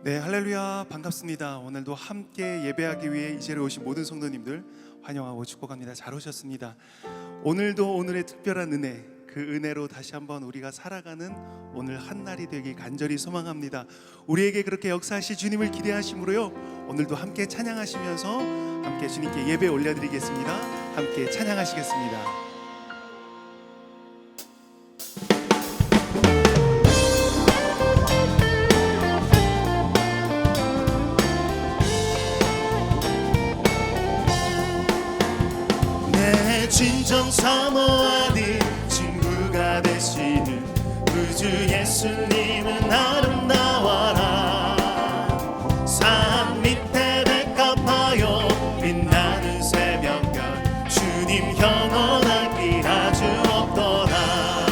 네, 할렐루야, 반갑습니다. 오늘도 함께 예배하기 위해 이 자리에 오신 모든 성도님들 환영하고 축복합니다. 잘 오셨습니다. 오늘도 오늘의 특별한 은혜, 그 은혜로 다시 한번 우리가 살아가는 오늘 한날이 되길 간절히 소망합니다. 우리에게 그렇게 역사하실 주님을 기대하심으로요, 오늘도 함께 찬양하시면서 함께 주님께 예배 올려드리겠습니다. 함께 찬양하시겠습니다. 진정 사모하는 친구가 되시는 구주 예수님은 아름다워라. 산 밑에 백합하여 빛나는 새벽별 주님 영원한 길 아주 없도다.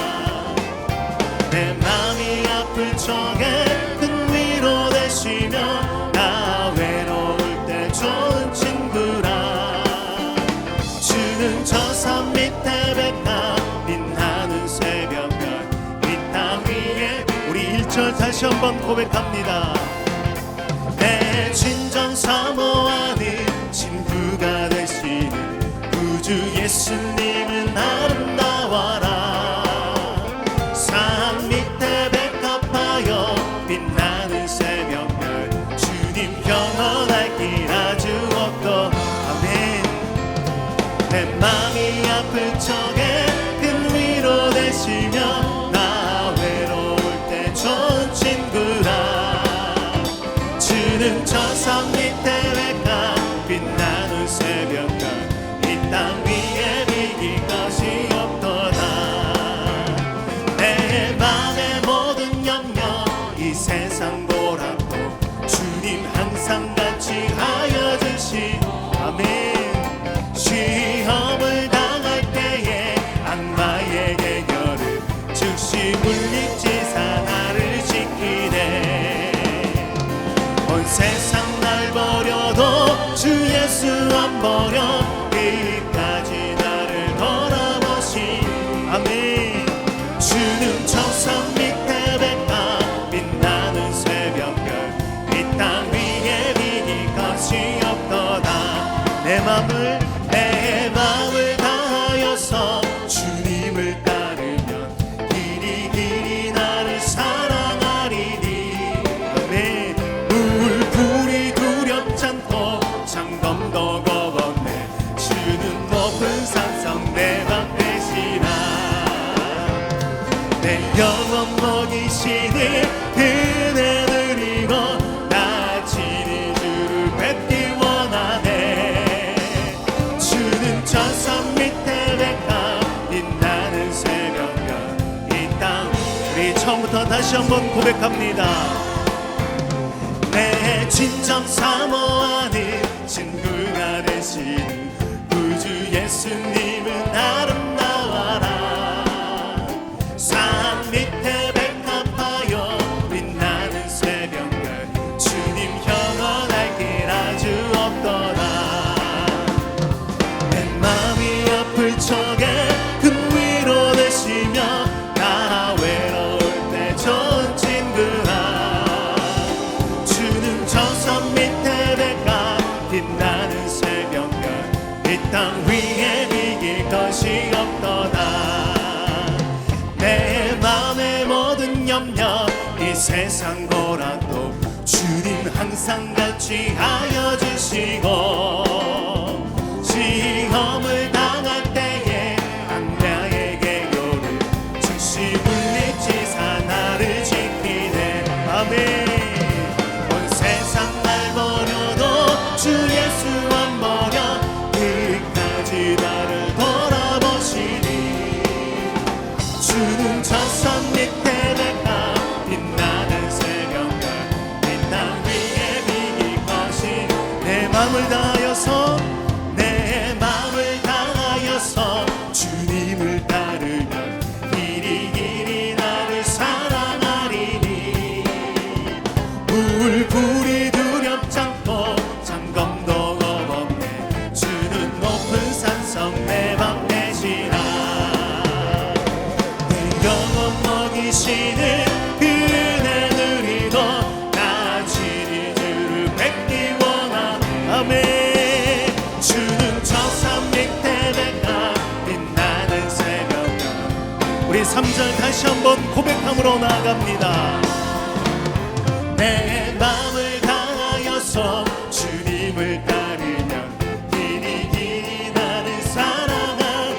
내 맘이 아플 적에 큰 위로 되시며 나 외로울 때 좋은 친구라. 주는 저 산 밑에 백합 빛나는 새벽별 이 땅 위에. 우리 1절 다시 한번 고백합니다. 내 진정 사모하는 친구가 되시는 구주 예수님은 아름다워라. 산 밑에 백합하여 빛나는 새벽별 주님 영원할 길 아주 없도. 아멘. 내 맘이 아플 적에 큰 위로 되시며 나 외로울 때 좋은 친구라. 주는 저 산 밑에 백합 빛나는 새벽별 이 땅 위에 비길 것이 없도다. 내 맘의 모든 염려 이 세상 보라도 주님 항상 같이 하여 주시. 아멘. 시험을 당할 때에 악마의 계결을 즉시 물리치사 나를 지키네. 온 세상 날 버려도 주 예수 안 버려 끝까지 나를 돌아보신. 아멘. 주는 저 산 밑에 백합 빛나는 새벽별 이 땅 위에 비길 것이 없도다. 내 마음을 다하여서 주님을 따르면 길이 나를 사랑하리니. 아멘. 물불이 두렵지 않고 장검도 겁없네. 주는 높은 산성 내 방 되시나. 내 영혼 먹이시는 은혜 누리고 나 지니 주를 뵙기 원하네. 주는 저 산 밑에 백합 빛나는 새벽별 이 땅. 우리 처음부터 다시 한번 고백합니다. 내 진정 사모하는 친구가 되신 구주 예수님은 아름다워라. 산 밑에 백합하여 빛나는 새벽별 주님 영원할 길 아주 없도다. 내 맘이 아플 적에 큰 위로 되시며 나 외로울 때 좋은 친구라. 주는 저 산 밑에 백합 빛나는 새벽별 이 땅 위에 비길 것이 없도다. 내 맘의 모든 염려 이 세상 보라도 주님 항상 같이 하여 주시고. 시험을 당할 때에 악마의 계교를 즉시 물리치사 나를 지키네. 아멘. 온 세상 날 버려도 주 예수 안 버려 끝까지 나를 돌아보시니. 주는 저 산 밑에 백합 빛나는 새벽별 이 땅 위에 비길 것이. 내 맘을 다하여서 주님을 따르면 길이 나를 사랑하리니. 물불이 두렵지 않고 장검도 겁없네. 주는 높은 산성 내 방 되시나. 내 영혼 먹이시는 은혜 누리고 나 지니 우리 3절 다시 한번 고백함으로 나아갑니다. 내 마음을 다하여서 주님을 따르면 길이 길이 나를 사랑한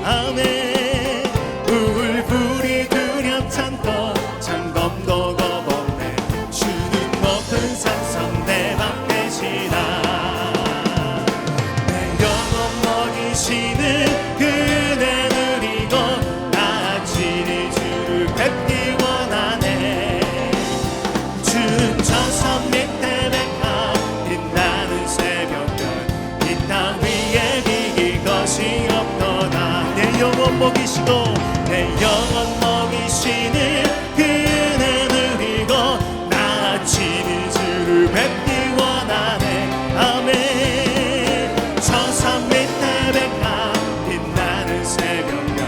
아멘. 울불이 두렵찬 것 장검도 겁없네. 주는 높은 산성 내 맘 대시나. 내 영혼 먹이시는 그대 누리고 나아지니 주를 뵙기 원하네. 주는 저 산 밑에 백합 빛나는 새벽별 이 땅 위에 비길 것이 없도다. 내 영혼 먹이시고 내 영혼 먹이시는 그대 누리고 나아지니 주를 뵙기 원하네. 아멘. 저 산 밑에 백합 빛나는 새벽별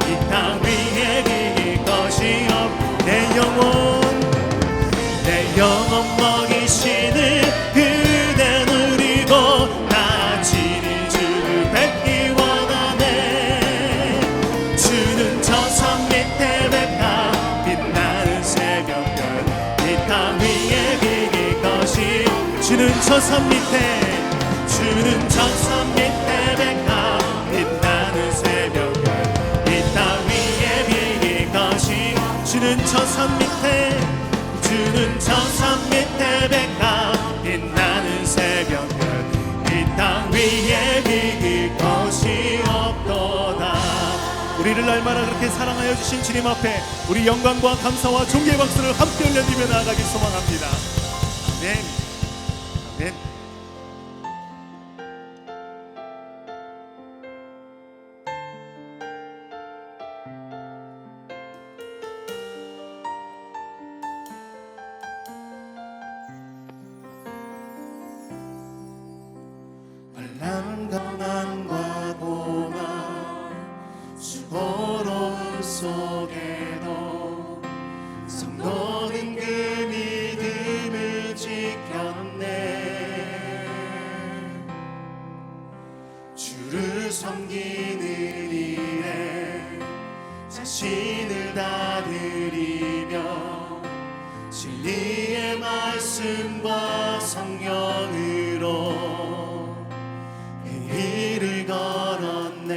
이 땅 위에 비길 것이 없. 내 영혼 먹이시는 그대 누리고 나아지니 주를 뵙기 원하네. 주는 저 산 밑에 백합 빛나는 새벽별 이 땅 위에 비길 것이. 주는 저 산 밑에 백합 빛나는 새벽별 이 땅 위에 비길 것이. 주는 저 산 밑에 백합 빛나는 새벽별 이 땅 위에 비길 것이 없도다. 우리를 날마다 그렇게 사랑하여 주신 주님 앞에 우리 영광과 감사와 존귀의 박수를 함께 올려드리며 나아가길 소망합니다. 아멘. 아멘. 난감함과 고난 수고로움 속에도 성도는 그 믿음을 지켰네. 주를 섬기는 일에 자신을 다 드리며 진리의 말씀과 성령으로 길을 걸었네.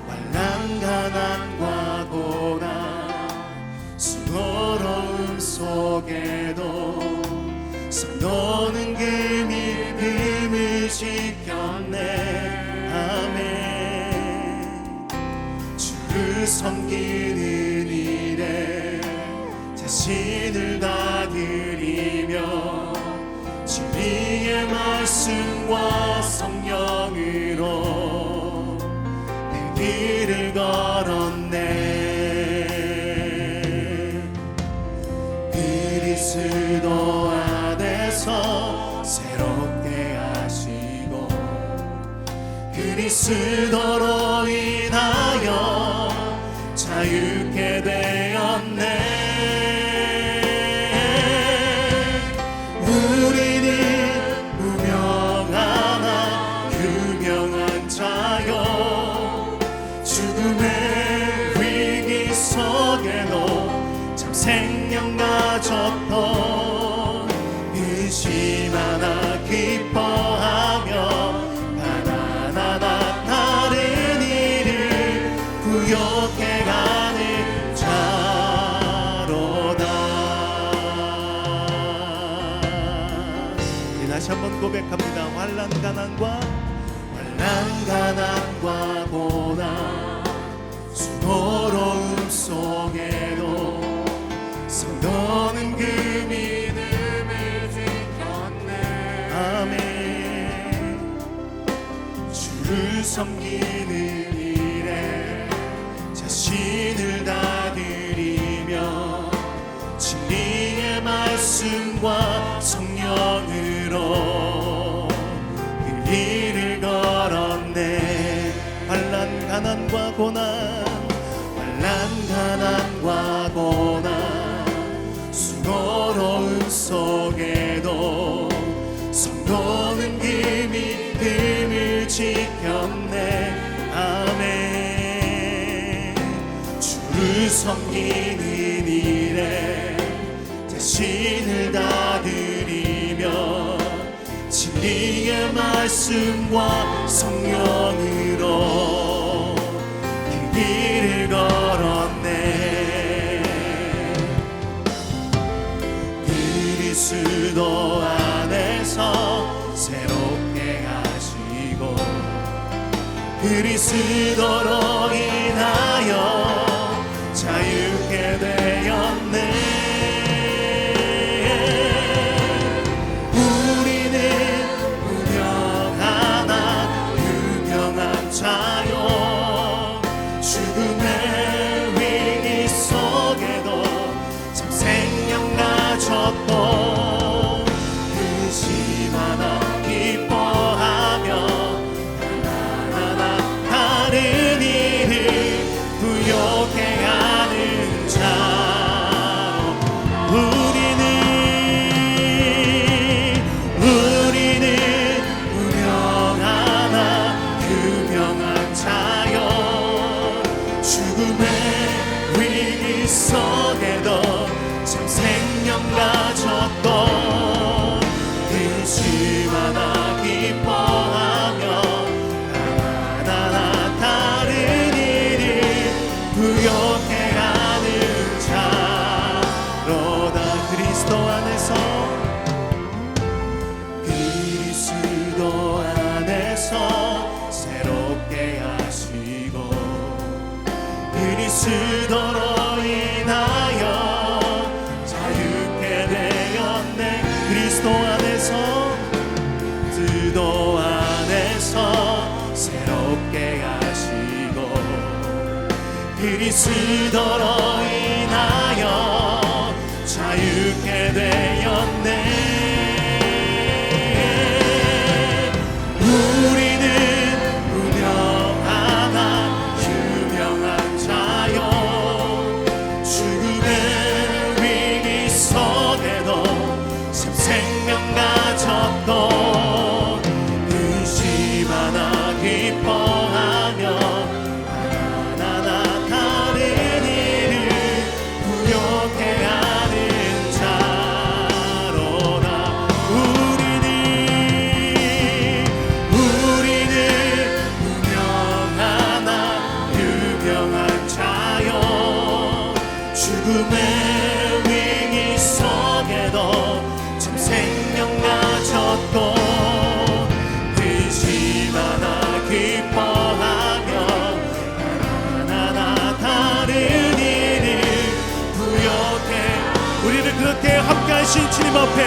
환난 가난과 고난 수고로움 속에도 성도는 그 믿음을 지켰네. 아멘. 주를 섬기는 일에 자신을 다 드리며 진리의 말씀과 성령으로 그 길을 걸었네. 그리스도 안에서 새롭게 하시고 그리스도로 인하여 자유케 되었네. 우리는 무명하나 유명한 자요. 죽음의 위기 속에도 참 생명 가졌던 의심하나 기뻐하며 가난하다 다른 일을 구역해가는 자로다. 다시 한번 고백합니다. 환난 가난과 고난 수고로움 속에도 성도는 그 믿음을 지켰네. 아멘. 주를 섬기는 일에 자신을 다 드리며 진리의 말씀과 성령으로 그 길을 걸었네. 환난 가난과 고난 수고로움 속에도 성도는 그 믿음을 지켰네. 섬기는 일에 자신을 다 드리며 진리의 말씀과 성령으로 그 길을 걸었네. 그리스도 안에서 새롭게 하시고 그리스도로 인하여 자유케 되었네. 우리는 무명하나 유명한 자요 죽음의 위기 속에도 참 생명 가졌고 근심하나 기뻐하며 다른 일을 부욕해 하는 자. 우리는 무명하나 유명한 자요 죽음의 위기 속에도 참 생명 가졌고 근심하나 기뻐하며 하나하나 다른 일을 부욕해 하는 자로다. 그리스도 안에서 새롭게 하시고 그리스도로 인하여 자유케 되었네. 그리스도 안에서 새롭게 하시고 그리스도로 인하여 자유케 되었네. 우리는 무명하나 유명한 자요 죽음의 위기 속에도 참 생명 가졌고 근심하나 기뻐하며 하나하나 다른 일을 부욕해 하는 자로다. 우리는 무명하나 유명한 자요 죽음의 위기 속에도 참 생명 가졌고 근심하나 기뻐하며 하나하나 다른 일을 부욕해. 우리는 그렇게 함께하신 주님 앞에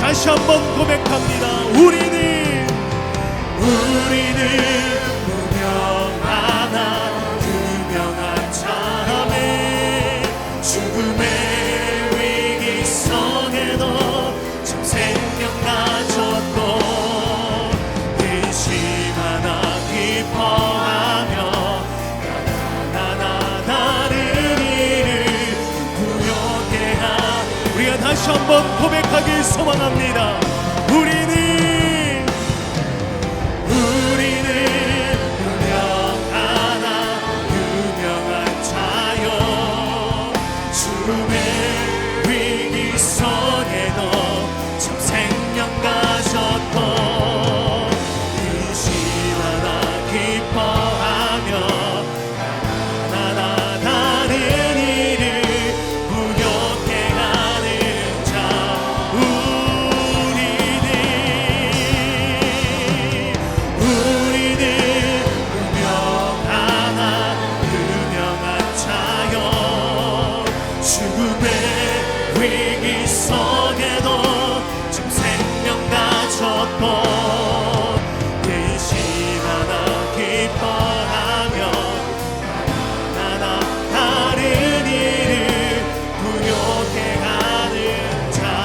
다시 한번 고백합니다. 우리는 무명하나 유명한 자매 죽음의 위기 속에도 참 생명 가졌고 근심하나 기뻐하며 하나하나 다른 일을 부욕해 하. 우리가 다시 한번 고백하길 소망합니다. 우리는 무명하나 유명한 자요 죽음의 위기 속에도 참 생명 가졌고 근심하나 기뻐하며 하나하나 다른 일을 부욕해 하는 자. 우리는 무명하나 유명한 자요 죽음의 위기 속에도 참 생명 가졌고 근심하나 기뻐하며 하나하나 다른 일을 부욕해 하는 자로다.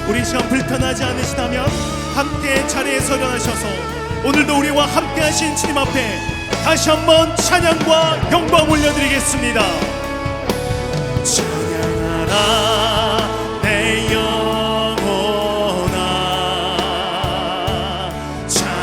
우리 시간 불편하지 않으시다면 함께 자리에서 일어나셔서 오늘도 우리와 함께하신 주님 앞에 다시 한번 찬양과 영광 올려드리겠습니다. 찬양하라 내 영혼아 찬양하라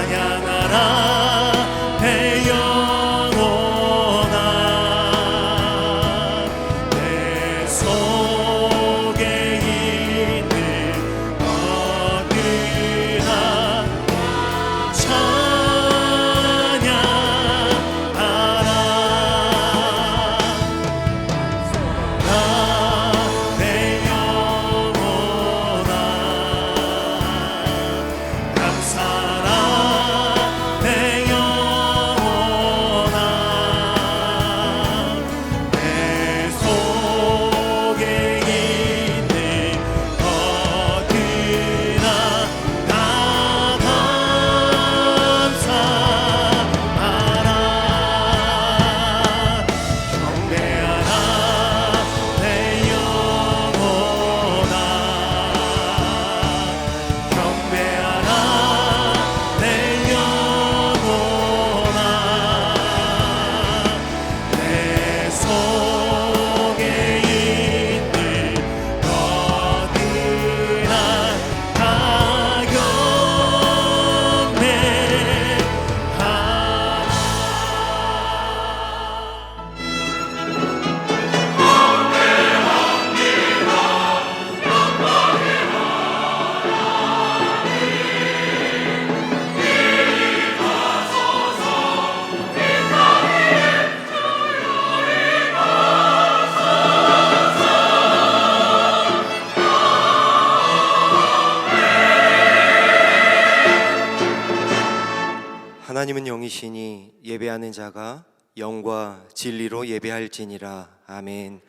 하나님은 영이시니 예배하는 자가 영과 진리로 예배할지니라. 아멘.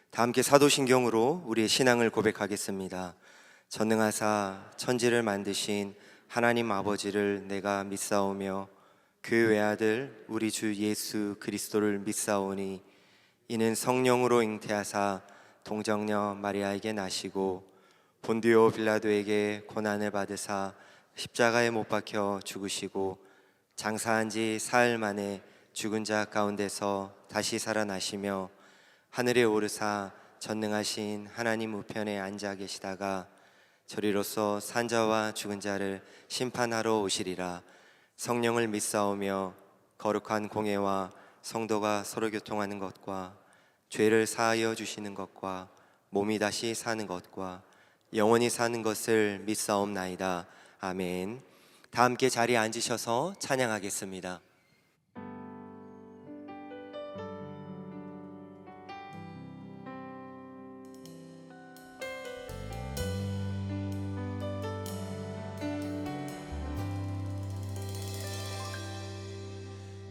다 함께 사도신경으로 우리의 신앙을 고백하겠습니다. 전능하사 천지를 만드신 하나님 아버지를 내가 믿사오며 그 외아들 우리 주 예수 그리스도를 믿사오니 이는 성령으로 잉태하사 동정녀 마리아에게 나시고 본디오 빌라도에게 고난을 받으사 십자가에 못 박혀 죽으시고 장사한 지 사흘 만에 죽은 자 가운데서 다시 살아나시며 하늘에 오르사 전능하신 하나님 우편에 앉아 계시다가 저리로서 산자와 죽은 자를 심판하러 오시리라. 성령을 믿사오며 거룩한 공예와 성도가 서로 교통하는 것과 죄를 사하여 주시는 것과 몸이 다시 사는 것과 영원히 사는 것을 믿사옵나이다. 아멘. 다 함께 자리에 앉으셔서 찬양하겠습니다.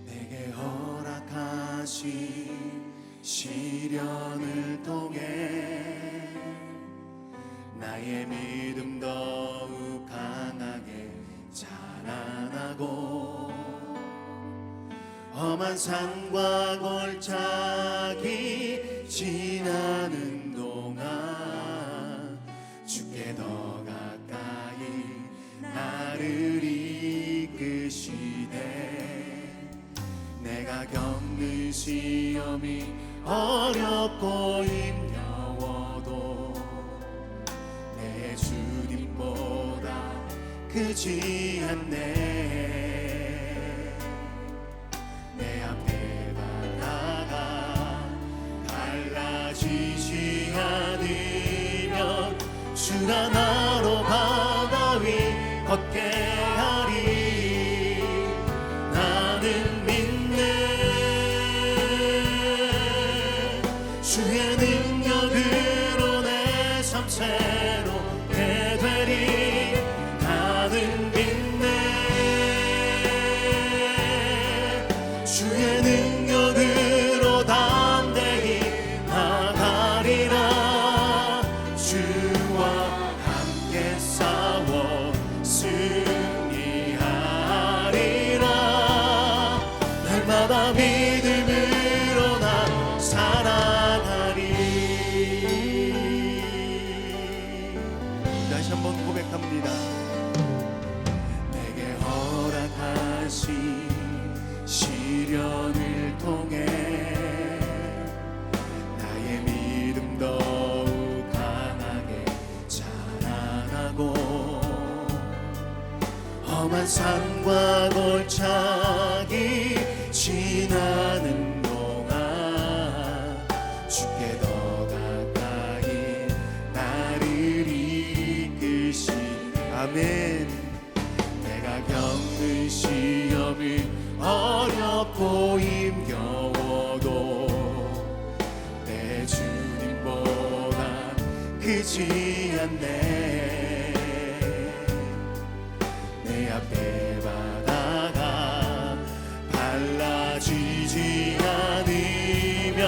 내게 허락하신 시련을 통해 나의 믿음 더욱 강하게 자라나고 험한 산과 골짜기 지나는 동안 주께 더 가까이 나를 이끄시네. 내가 겪는 시험이 어렵고 힘겨워도 내 주님보다 크지 않네. 내 앞에 바다가 갈라지지 않으면 주가 나로 바다 위 걷게 하리. 나는 믿네. 주의 능력으로 내 삶 새롭게 되리. 나는 믿네. 주의 능력으로 담대히 나가리라. 주와 함께 싸워 승리하리라. 날마다 믿음으로 나 살아가리. 다시 한번 고백합니다. 내게 허락하신 시련을 통해 나의 믿음 더욱 강하게 자라나고 험한 산과 골짜기 지나는 동안 주께 더 가까이 나를 이끄시. 아멘. 내가 겪는 시험이 어렵고 힘겨워도 내 주님보다 크지 않네. 내 앞에 바다가 갈라지지 않으면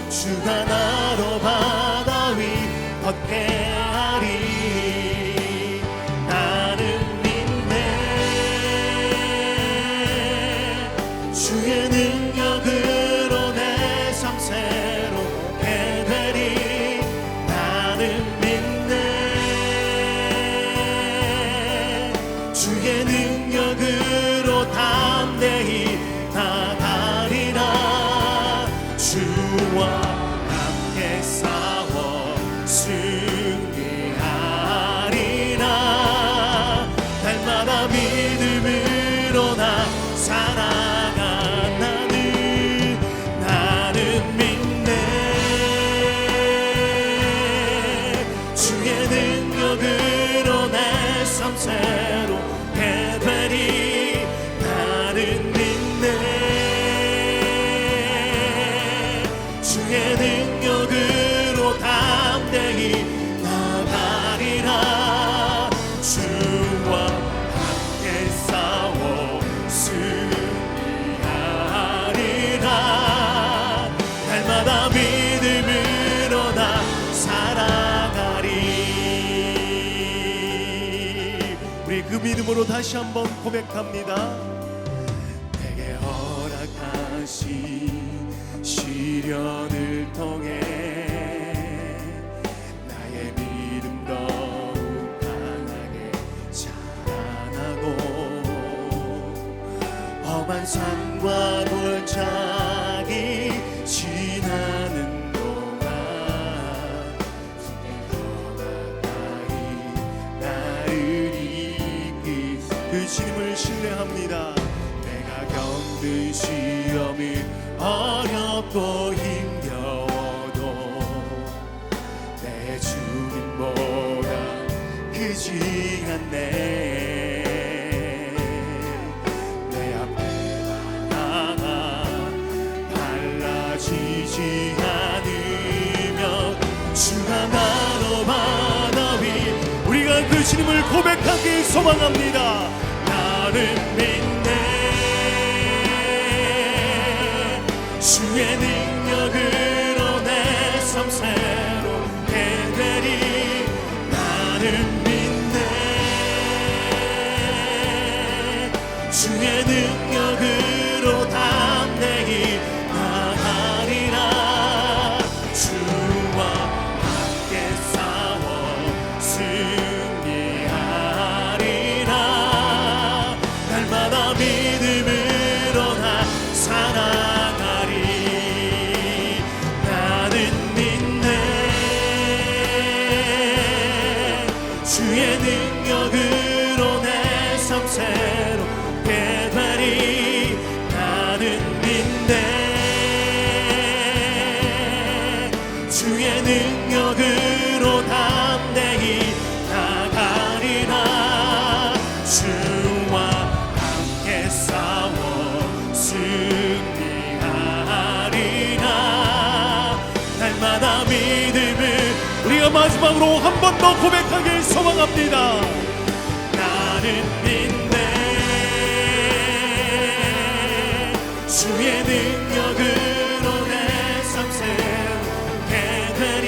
주가 나로 바다 위 걷게 하리. 나는 믿네. 주의 능력으로 내 삶 새롭게 되리. 나는 믿네. 주의 능력으로 담대히 나가리라. 주와 함께 싸워 승리하리라. 날마다 믿음으로 나 살아가. 나는 믿네. 주의 능력으로 내 삶 새롭게 되리. 우리 그 믿음으로 다시 한번 고백합니다. 내게 허락하신 시련을 통해 나의 믿음 더욱 강하게 자라나고 험한 산과 골짜기 지나는 동안 더 가까이 나를 이끌 그 주님을 신뢰합니다. 내가 겪는 시험이 어렵고 힘겨워도 내 주님보다 크지 않네. 내 앞에 하나가 달라지지 않으면 주가 나로 바다 위 우리가 그 주님을 고백하기 소망합니다. 나는 믿네. 주의 능력으로 내 삶 새롭게 되리. 나는 믿네. 주의 능력으로 담대히 나가리라. 주와 함께 싸워 승리하리라. 날마다 믿음으로 나 살아가리. 나는 믿네. 주의 능력으로 내 삶 새롭게 되리. 나는 믿네. 주의 능력으로 담대히 나가리라. 주와 함께 싸워 승리하리라. 날마다 믿음을 우리가 마지막으로 한 번 더 고백하길 소망합니다. 나는 믿네. 주의 능력으로 내 삶 새롭게 되리.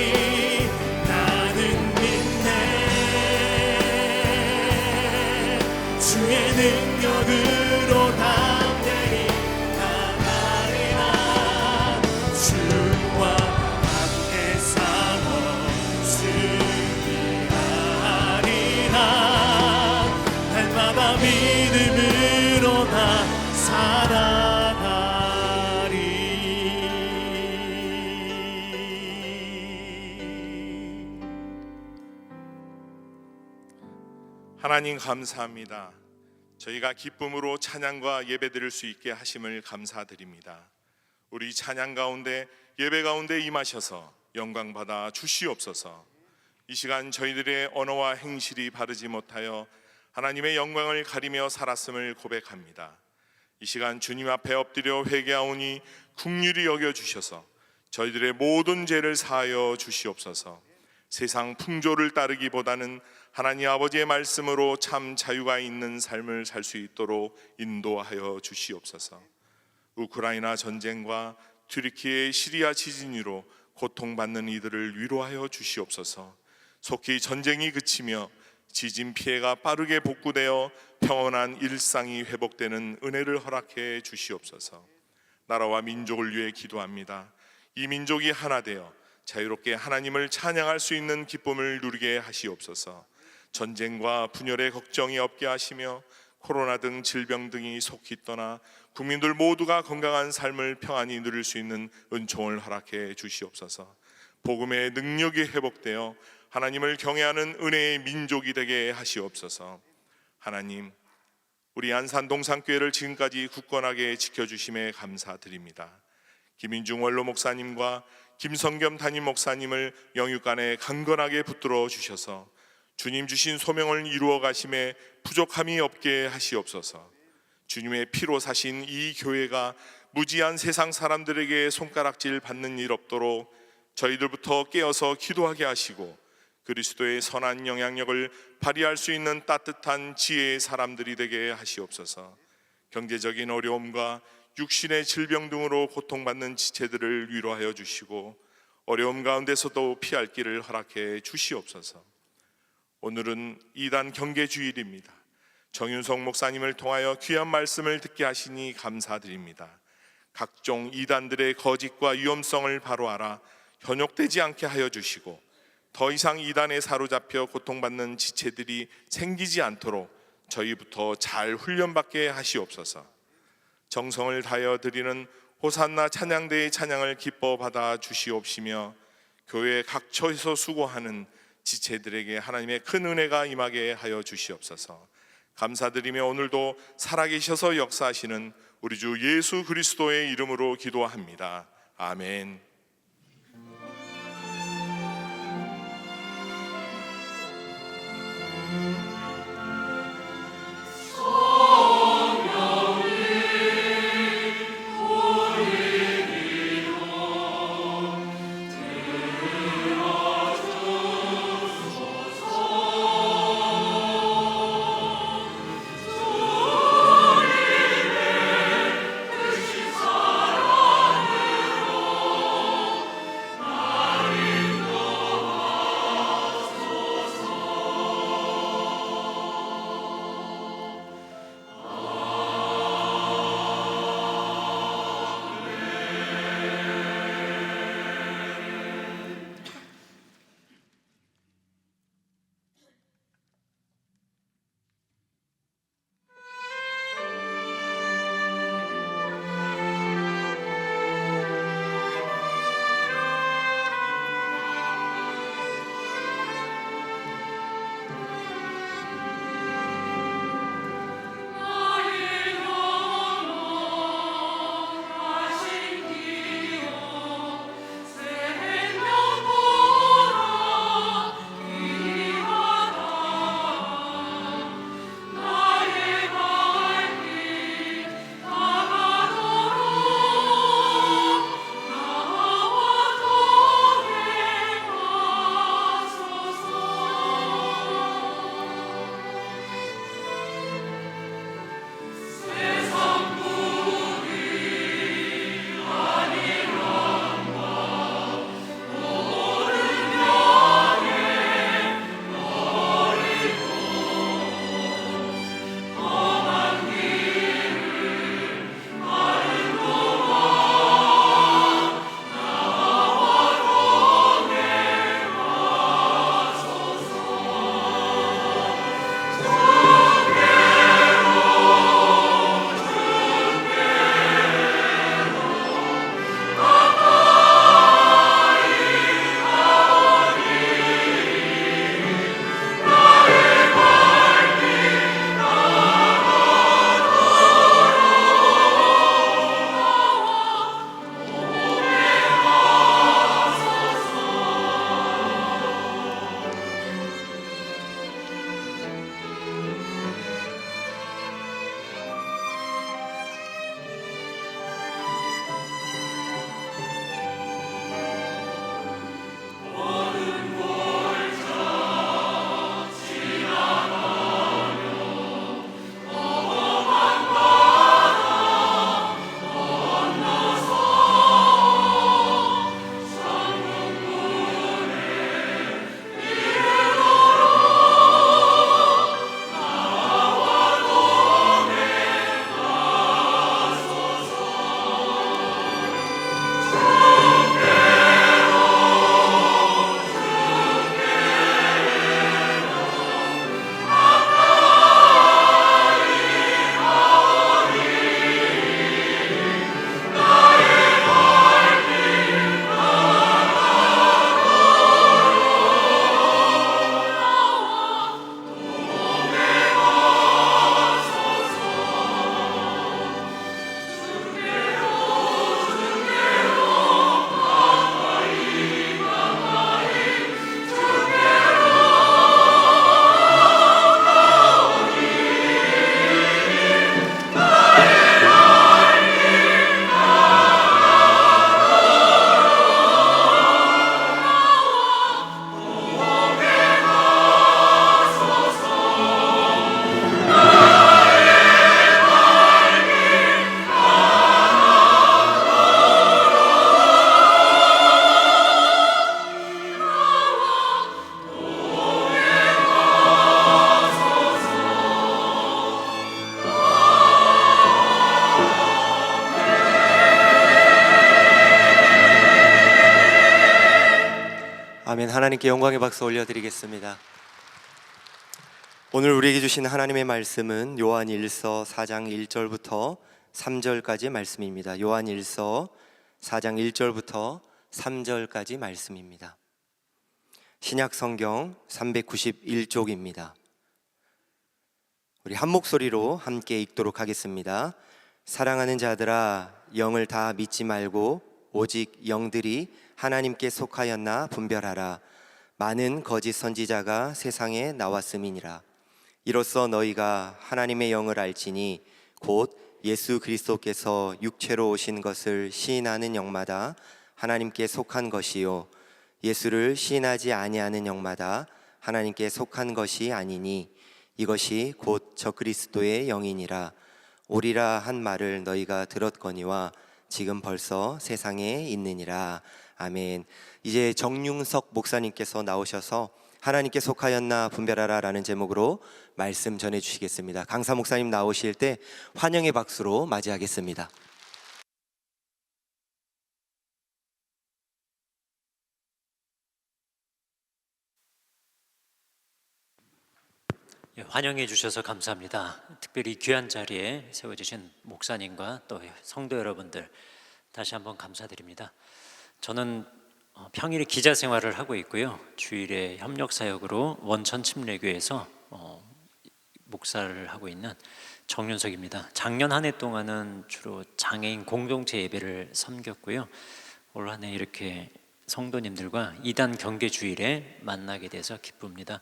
나는 믿네. 주의 능력으로 담대히 나가리라. 주와 함께 싸워 승리하리라. 날마다 믿음으로 나 살아가리. 하나님 감사합니다. 저희가 기쁨으로 찬양과 예배 드릴 수 있게 하심을 감사드립니다. 우리 찬양 가운데 예배 가운데 임하셔서 영광 받아 주시옵소서. 이 시간 저희들의 언어와 행실이 바르지 못하여 하나님의 영광을 가리며 살았음을 고백합니다. 이 시간 주님 앞에 엎드려 회개하오니 긍휼히 여겨 주셔서 저희들의 모든 죄를 사하여 주시옵소서. 세상 풍조를 따르기보다는 하나님 아버지의 말씀으로 참 자유가 있는 삶을 살 수 있도록 인도하여 주시옵소서. 우크라이나 전쟁과 튀르키예 시리아 지진으로 고통받는 이들을 위로하여 주시옵소서. 속히 전쟁이 그치며 지진 피해가 빠르게 복구되어 평온한 일상이 회복되는 은혜를 허락해 주시옵소서. 나라와 민족을 위해 기도합니다. 이 민족이 하나 되어 자유롭게 하나님을 찬양할 수 있는 기쁨을 누리게 하시옵소서. 전쟁과 분열의 걱정이 없게 하시며 코로나 등 질병 등이 속히 떠나 국민들 모두가 건강한 삶을 평안히 누릴 수 있는 은총을 허락해 주시옵소서. 복음의 능력이 회복되어 하나님을 경외하는 은혜의 민족이 되게 하시옵소서. 하나님, 우리 안산 동산교회를 지금까지 굳건하게 지켜주심에 감사드립니다. 김인중 원로 목사님과 김성겸 담임 목사님을 영육간에 강건하게 붙들어 주셔서 주님 주신 소명을 이루어 가심에 부족함이 없게 하시옵소서. 주님의 피로 사신 이 교회가 무지한 세상 사람들에게 손가락질 받는 일 없도록 저희들부터 깨어서 기도하게 하시고 그리스도의 선한 영향력을 발휘할 수 있는 따뜻한 지혜의 사람들이 되게 하시옵소서. 경제적인 어려움과 육신의 질병 등으로 고통받는 지체들을 위로하여 주시고 어려움 가운데서도 피할 길을 허락해 주시옵소서. 오늘은 이단 경계주일입니다. 정윤석 목사님을 통하여 귀한 말씀을 듣게 하시니 감사드립니다. 각종 이단들의 거짓과 위험성을 바로 알아 현혹되지 않게 하여 주시고 더 이상 이단에 사로잡혀 고통받는 지체들이 생기지 않도록 저희부터 잘 훈련받게 하시옵소서. 정성을 다하여 드리는 호산나 찬양대의 찬양을 기뻐 받아 주시옵시며 교회 각처에서 수고하는 지체들에게 하나님의 큰 은혜가 임하게 하여 주시옵소서. 감사드리며 오늘도 살아계셔서 역사하시는 우리 주 예수 그리스도의 이름으로 기도합니다. 아멘. 하나님께 영광의 박수 올려드리겠습니다. 오늘 우리에게 주신 하나님의 말씀은 요한일서 4장 1절부터 3절까지 말씀입니다. 요한일서 4장 1절부터 3절까지 말씀입니다. 신약 성경 391쪽입니다. 우리 한 목소리로 함께 읽도록 하겠습니다. 사랑하는 자들아, 영을 다 믿지 말고 오직 영들이 하나님께 속하였나 분별하라. 많은 거짓 선지자가 세상에 나왔음이니라. 이로써 너희가 하나님의 영을 알지니 곧 예수 그리스도께서 육체로 오신 것을 시인하는 영마다 하나님께 속한 것이요 예수를 시인하지 아니하는 영마다 하나님께 속한 것이 아니니 이것이 곧 저 그리스도의 영이니라. 오리라 한 말을 너희가 들었거니와 지금 벌써 세상에 있느니라. 아멘. 이제 정윤석 목사님께서 나오셔서 하나님께 속하였나 분별하라 라는 제목으로 말씀 전해 주시겠습니다. 강사 목사님 나오실 때 환영의 박수로 맞이하겠습니다. 예, 환영해 주셔서 감사합니다. 특별히 귀한 자리에 세워주신 목사님과 또 성도 여러분들 다시 한번 감사드립니다. 저는 평일에 기자 생활을 하고 있고요. 주일에 협력 사역으로 원천 침례교회에서 목사를 하고 있는 정윤석입니다. 작년 한 해 동안은 주로 장애인 공동체 예배를 섬겼고요. 올 한 해 이렇게 성도님들과 이단 경계 주일에 만나게 돼서 기쁩니다.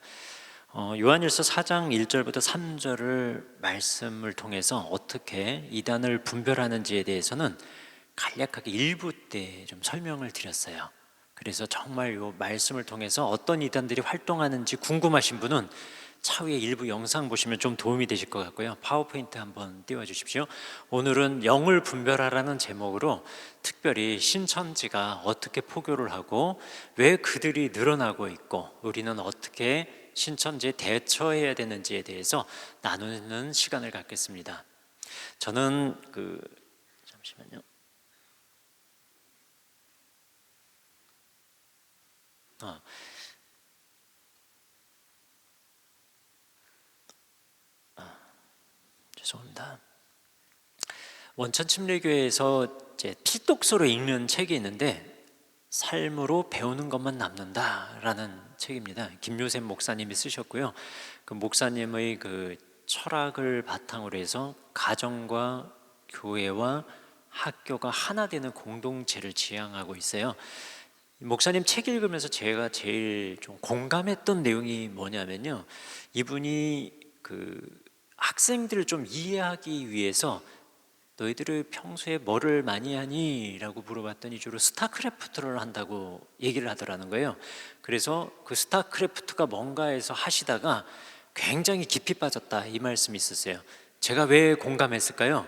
요한일서 4장 1절부터 3절을 말씀을 통해서 어떻게 이단을 분별하는지에 대해서는 간략하게 1부 때 좀 설명을 드렸어요. 그래서 정말 이 말씀을 통해서 어떤 이단들이 활동하는지 궁금하신 분은 차후에 일부 영상 보시면 좀 도움이 되실 것 같고요. 파워포인트 한번 띄워주십시오. 오늘은 영을 분별하라는 제목으로 특별히 신천지가 어떻게 포교를 하고 왜 그들이 늘어나고 있고 우리는 어떻게 신천지에 대처해야 되는지에 대해서 나누는 시간을 갖겠습니다. 저는 잠시만요. 죄송합니다. 원천 침례교회에서 이제 필독서로 읽는 책이 있는데 삶으로 배우는 것만 남는다라는 책입니다. 김요셉 목사님이 쓰셨고요. 그 목사님의 그 철학을 바탕으로 해서 가정과 교회와 학교가 하나 되는 공동체를 지향하고 있어요. 목사님 책 읽으면서 제가 제일 좀 공감했던 내용이 뭐냐면요, 이분이 그 학생들을 좀 이해하기 위해서 너희들이 평소에 뭐를 많이 하니? 라고 물어봤더니 주로 스타크래프트를 한다고 얘기를 하더라는 거예요. 그래서 그 스타크래프트가 뭔가 해서 하시다가 굉장히 깊이 빠졌다 이 말씀이 있었어요. 제가 왜 공감했을까요?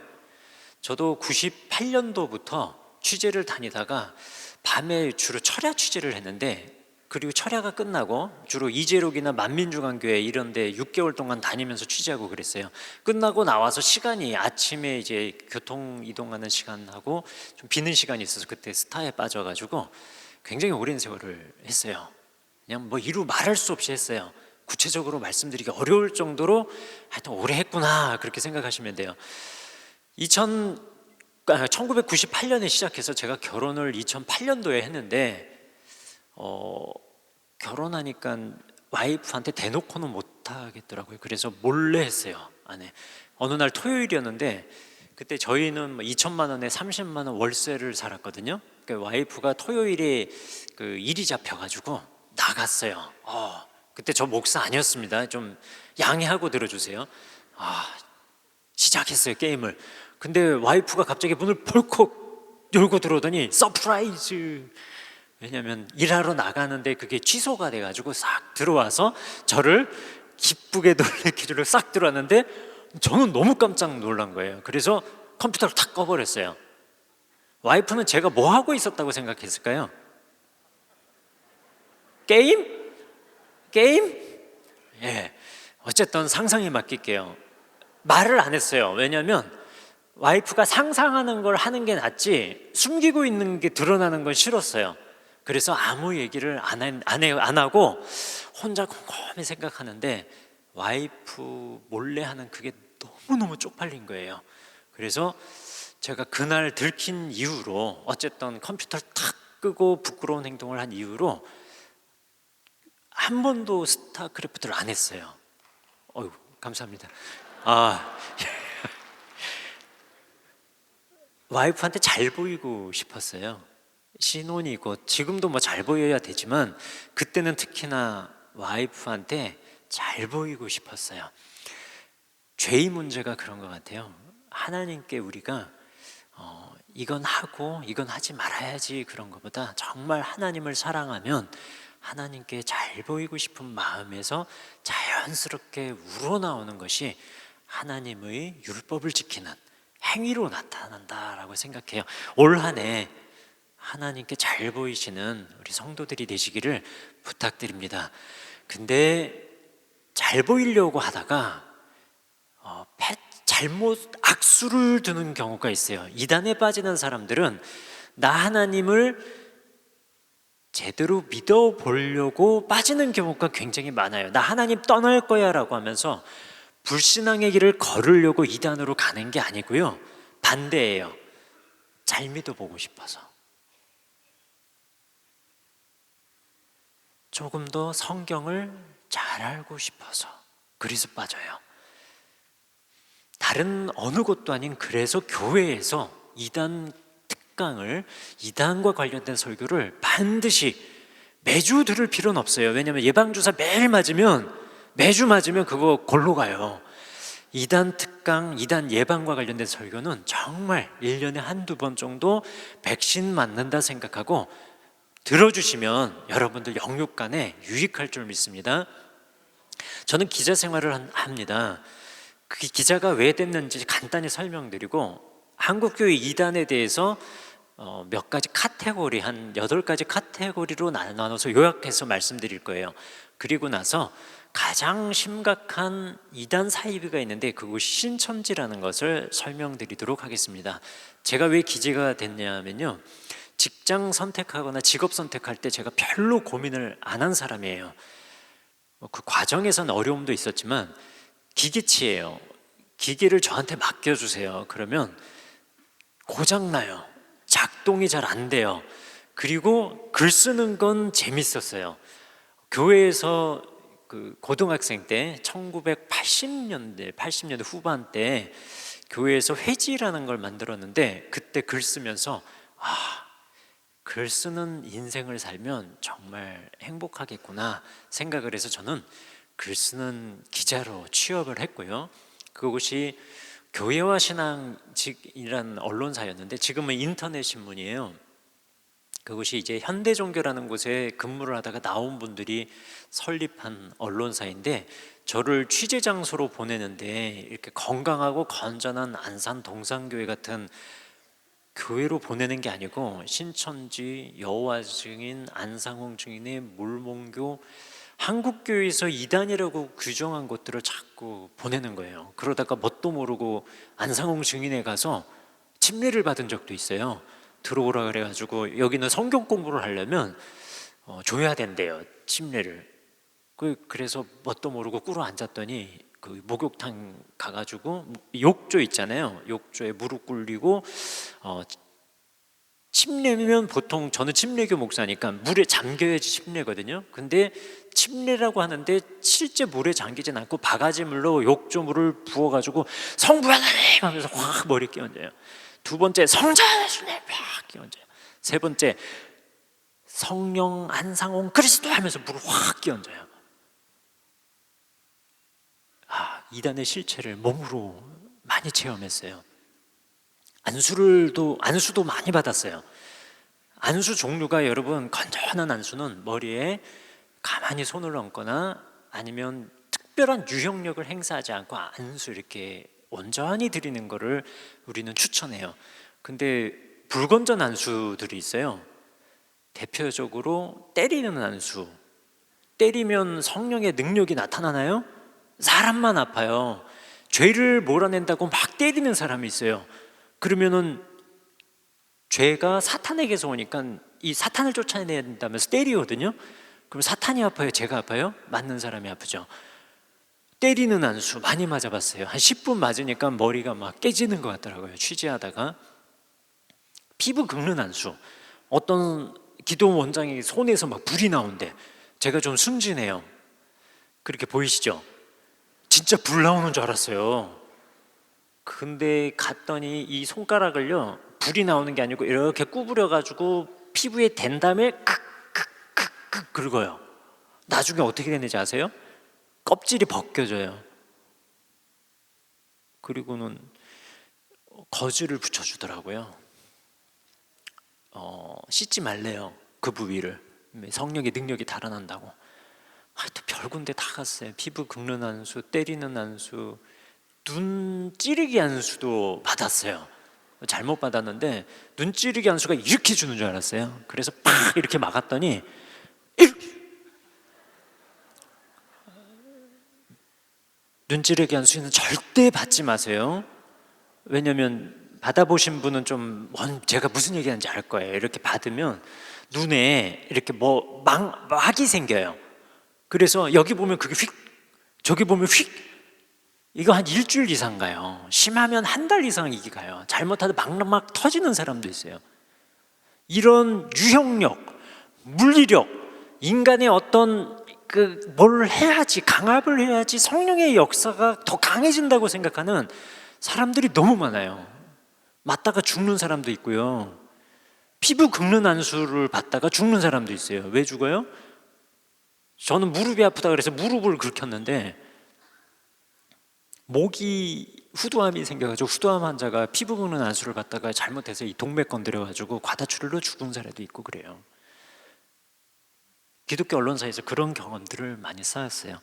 저도 98년도부터 취재를 다니다가 밤에 주로 철야 취재를 했는데, 그리고 철야가 끝나고 주로 이재록이나 만민중앙교회 이런 데 6개월 동안 다니면서 취재하고 그랬어요. 끝나고 나와서 시간이 아침에 이제 교통 이동하는 시간하고 좀 비는 시간이 있어서 그때 스타에 빠져가지고 굉장히 오랜 세월을 했어요. 그냥 뭐 이루 말할 수 없이 했어요. 구체적으로 말씀드리기 어려울 정도로 하여튼 오래 했구나 그렇게 생각하시면 돼요. 1998년에 시작해서 제가 결혼을 2008년도에 했는데 결혼하니까 와이프한테 대놓고는 못 하겠더라고요. 그래서 몰래 했어요. 안에 어느 날 토요일이었는데 그때 저희는 2천만 원에 30만 원 월세를 살았거든요. 그러니까 와이프가 토요일에 그 일이 잡혀가지고 나갔어요. 그때 저 목사 아니었습니다. 좀 양해하고 들어주세요. 시작했어요, 게임을. 근데 와이프가 갑자기 문을 벌컥 열고 들어오더니 서프라이즈. 왜냐면 일하러 나가는데 그게 취소가 돼가지고 싹 들어와서 저를 기쁘게 놀래키를 싹 들어왔는데 저는 너무 깜짝 놀란 거예요. 그래서 컴퓨터를 탁 꺼버렸어요. 와이프는 제가 뭐 하고 있었다고 생각했을까요? 게임? 예. 어쨌든 상상에 맡길게요. 말을 안 했어요. 왜냐면 와이프가 상상하는 걸 하는 게 낫지 숨기고 있는 게 드러나는 건 싫었어요. 그래서 아무 얘기를 안 하고 혼자 곰곰이 생각하는데 와이프 몰래 하는 그게 너무너무 쪽팔린 거예요. 그래서 제가 그날 들킨 이후로 어쨌든 컴퓨터를 탁 끄고 부끄러운 행동을 한 이후로 한 번도 스타크래프트를 안 했어요. 어휴, 감사합니다. 와이프한테 잘 보이고 싶었어요. 신혼이고 지금도 뭐 잘 보여야 되지만 그때는 특히나 와이프한테 잘 보이고 싶었어요. 죄의 문제가 그런 것 같아요. 하나님께 우리가 이건 하고 이건 하지 말아야지 그런 것보다 정말 하나님을 사랑하면 하나님께 잘 보이고 싶은 마음에서 자연스럽게 우러나오는 것이 하나님의 율법을 지키는 행위로 나타난다라고 생각해요. 올 한 해 하나님께 잘 보이시는 우리 성도들이 되시기를 부탁드립니다. 근데 잘 보이려고 하다가 잘못 악수를 두는 경우가 있어요. 이단에 빠지는 사람들은 나 하나님을 제대로 믿어보려고 빠지는 경우가 굉장히 많아요. 나 하나님 떠날 거야 라고 하면서 불신앙의 길을 걸으려고 이단으로 가는 게 아니고요, 반대예요. 잘 믿어보고 싶어서, 조금 더 성경을 잘 알고 싶어서, 그래서 빠져요. 다른 어느 곳도 아닌, 그래서 교회에서 이단 특강을, 이단과 관련된 설교를 반드시 매주 들을 필요는 없어요. 왜냐하면 예방주사 매주 맞으면 그거 골로 가요. 이단 특강, 이단 예방과 관련된 설교는 정말 1년에 한두 번 정도 백신 맞는다 생각하고 들어주시면 여러분들 영육간에 유익할 줄 믿습니다. 저는 기자 생활을 합니다. 그 기자가 왜 됐는지 간단히 설명드리고, 한국교회 이단에 대해서 몇 가지 카테고리, 한 8가지 카테고리로 나눠서 요약해서 말씀드릴 거예요. 그리고 나서 가장 심각한 이단 사이비가 있는데 그것이 신천지라는 것을 설명드리도록 하겠습니다. 제가 왜 기자가 됐냐면요, 직장 선택하거나 직업 선택할 때 제가 별로 고민을 안 한 사람이에요. 그 과정에선 어려움도 있었지만 기계치예요. 기계를 저한테 맡겨주세요. 그러면 고장나요. 작동이 잘 안 돼요. 그리고 글 쓰는 건 재밌었어요. 교회에서 그 고등학생 때 80년대 후반 때 교회에서 회지라는 걸 만들었는데, 그때 글 쓰면서 글 쓰는 인생을 살면 정말 행복하겠구나 생각을 해서 저는 글 쓰는 기자로 취업을 했고요. 그것이 교회와 신앙직이라는 언론사였는데 지금은 인터넷 신문이에요. 그것이 이제 현대종교라는 곳에 근무를 하다가 나온 분들이 설립한 언론사인데, 저를 취재 장소로 보내는데 이렇게 건강하고 건전한 안산 동산교회 같은 교회로 보내는 게 아니고 신천지, 여호와 증인, 안상홍 증인의 물몽교, 한국교회에서 이단이라고 규정한 곳들을 자꾸 보내는 거예요. 그러다가 뭣도 모르고 안상홍 증인에 가서 침례를 받은 적도 있어요. 들어오라 그래가지고 여기는 성경 공부를 하려면 줘야 된대요, 침례를. 그래서 뭣도 모르고 꿇어 앉았더니 그 목욕탕 가가지고 욕조 있잖아요. 욕조에 무릎 꿇리고 침례면 보통, 저는 침례교 목사니까 물에 잠겨야지 침례거든요. 근데 침례라고 하는데 실제 물에 잠기진 않고 바가지물로 욕조 물을 부어가지고 성부 하나님 하면서 확 머리 끼얹어요. 두 번째 성자 예수님 확 끼얹어요. 세 번째 성령 안상홍 그리스도 하면서 물을 확 끼얹어요. 이단의 실체를 몸으로 많이 체험했어요. 안수도 많이 받았어요. 안수 종류가, 여러분, 건전한 안수는 머리에 가만히 손을 얹거나 아니면 특별한 유형력을 행사하지 않고 안수 이렇게 온전히 드리는 거를 우리는 추천해요. 근데 불건전 안수들이 있어요. 대표적으로 때리는 안수. 때리면 성령의 능력이 나타나나요? 사람만 아파요. 죄를 몰아낸다고 막 때리는 사람이 있어요. 그러면은 죄가 사탄에게서 오니까 이 사탄을 쫓아내야 된다면서 때리거든요. 그럼 사탄이 아파요? 제가 아파요? 맞는 사람이 아프죠. 때리는 안수 많이 맞아봤어요. 한 10분 맞으니까 머리가 막 깨지는 것 같더라고요. 취재하다가. 피부 긁는 안수, 어떤 기도 원장이 손에서 막 불이 나온대. 제가 좀 순진해요. 그렇게 보이시죠? 진짜 불 나오는 줄 알았어요. 근데 갔더니 이 손가락을요, 불이 나오는 게 아니고 이렇게 구부려 가지고 피부에 댄 다음에 크크크크 긁어요. 나중에 어떻게 되는지 아세요? 껍질이 벗겨져요. 그리고는 거즈를 붙여주더라고요. 씻지 말래요, 그 부위를. 성령의 능력이 달아난다고. 하여튼 별군데 다 갔어요. 피부 긁는 안수, 때리는 안수, 눈 찌르기 안수도 받았어요. 잘못 받았는데 눈 찌르기 안수가 이렇게 주는 줄 알았어요. 그래서 팍 이렇게 막았더니 이렇게. 눈 찌르기 안수는 절대 받지 마세요. 왜냐면 받아보신 분은 좀 제가 무슨 얘기하는지 알 거예요. 이렇게 받으면 눈에 이렇게 막이 생겨요. 그래서 여기 보면 그게 휙, 저기 보면 휙. 이거 한 일주일 이상 가요. 심하면 한 달 이상 이게 가요. 잘못하다 막 터지는 사람도 있어요. 이런 유형력, 물리력, 인간의 어떤 뭘 해야지, 강압을 해야지 성령의 역사가 더 강해진다고 생각하는 사람들이 너무 많아요. 맞다가 죽는 사람도 있고요. 피부 긁는 안수를 받다가 죽는 사람도 있어요. 왜 죽어요? 저는 무릎이 아프다 그래서 무릎을 긁혔는데 목이 후두암이 생겨가지고 후두암 환자가 피부 긁는 안수를 받다가 잘못해서 이 동맥 건드려가지고 과다출혈로 죽은 사례도 있고 그래요. 기독교 언론사에서 그런 경험들을 많이 쌓았어요.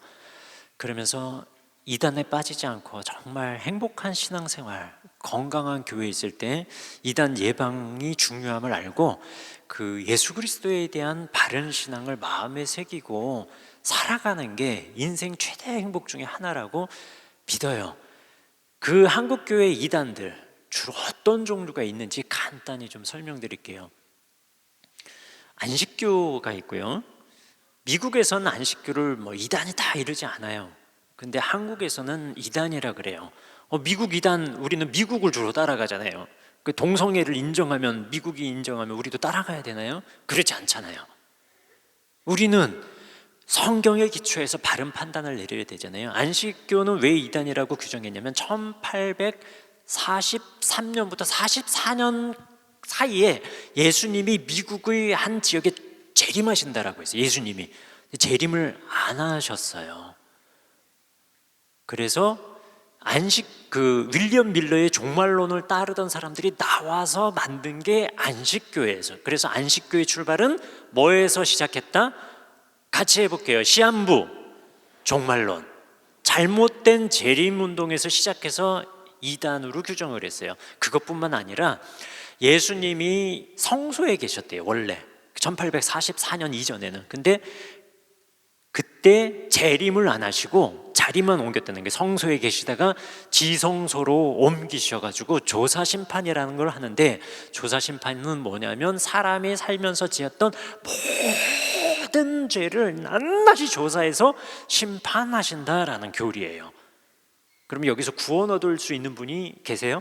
그러면서 이단에 빠지지 않고 정말 행복한 신앙생활, 건강한 교회에 있을 때 이단 예방이 중요함을 알고 그 예수 그리스도에 대한 바른 신앙을 마음에 새기고 살아가는 게 인생 최대 행복 중에 하나라고 믿어요. 그 한국교회 이단들 주로 어떤 종류가 있는지 간단히 좀 설명드릴게요. 안식교가 있고요. 미국에서는 안식교를 이단이다 이러지 않아요. 근데 한국에서는 이단이라 그래요. 미국 이단, 우리는 미국을 주로 따라가잖아요. 그 동성애를 인정하면, 미국이 인정하면 우리도 따라가야 되나요? 그렇지 않잖아요. 우리는 성경에 기초해서 바른 판단을 내려야 되잖아요. 안식교는 왜 이단이라고 규정했냐면 1843년부터 44년 사이에 예수님이 미국의 한 지역에 재림하신다라고 했어요. 예수님이 재림을 안 하셨어요. 그래서 윌리엄 밀러의 종말론을 따르던 사람들이 나와서 만든 게 안식교회에서. 그래서 안식교의 출발은 뭐에서 시작했다? 같이 해볼게요. 시한부, 종말론, 잘못된 재림운동에서 시작해서 이단으로 규정을 했어요. 그것뿐만 아니라 예수님이 성소에 계셨대요. 원래 1844년 이전에는. 근데 그때 재림을 안 하시고 자리만 옮겼다는 게, 성소에 계시다가 지성소로 옮기셔가지고 조사심판이라는 걸 하는데, 조사심판은 뭐냐면 사람이 살면서 지었던 모든 죄를 낱낱이 조사해서 심판하신다라는 교리예요. 그러면 여기서 구원 얻을 수 있는 분이 계세요?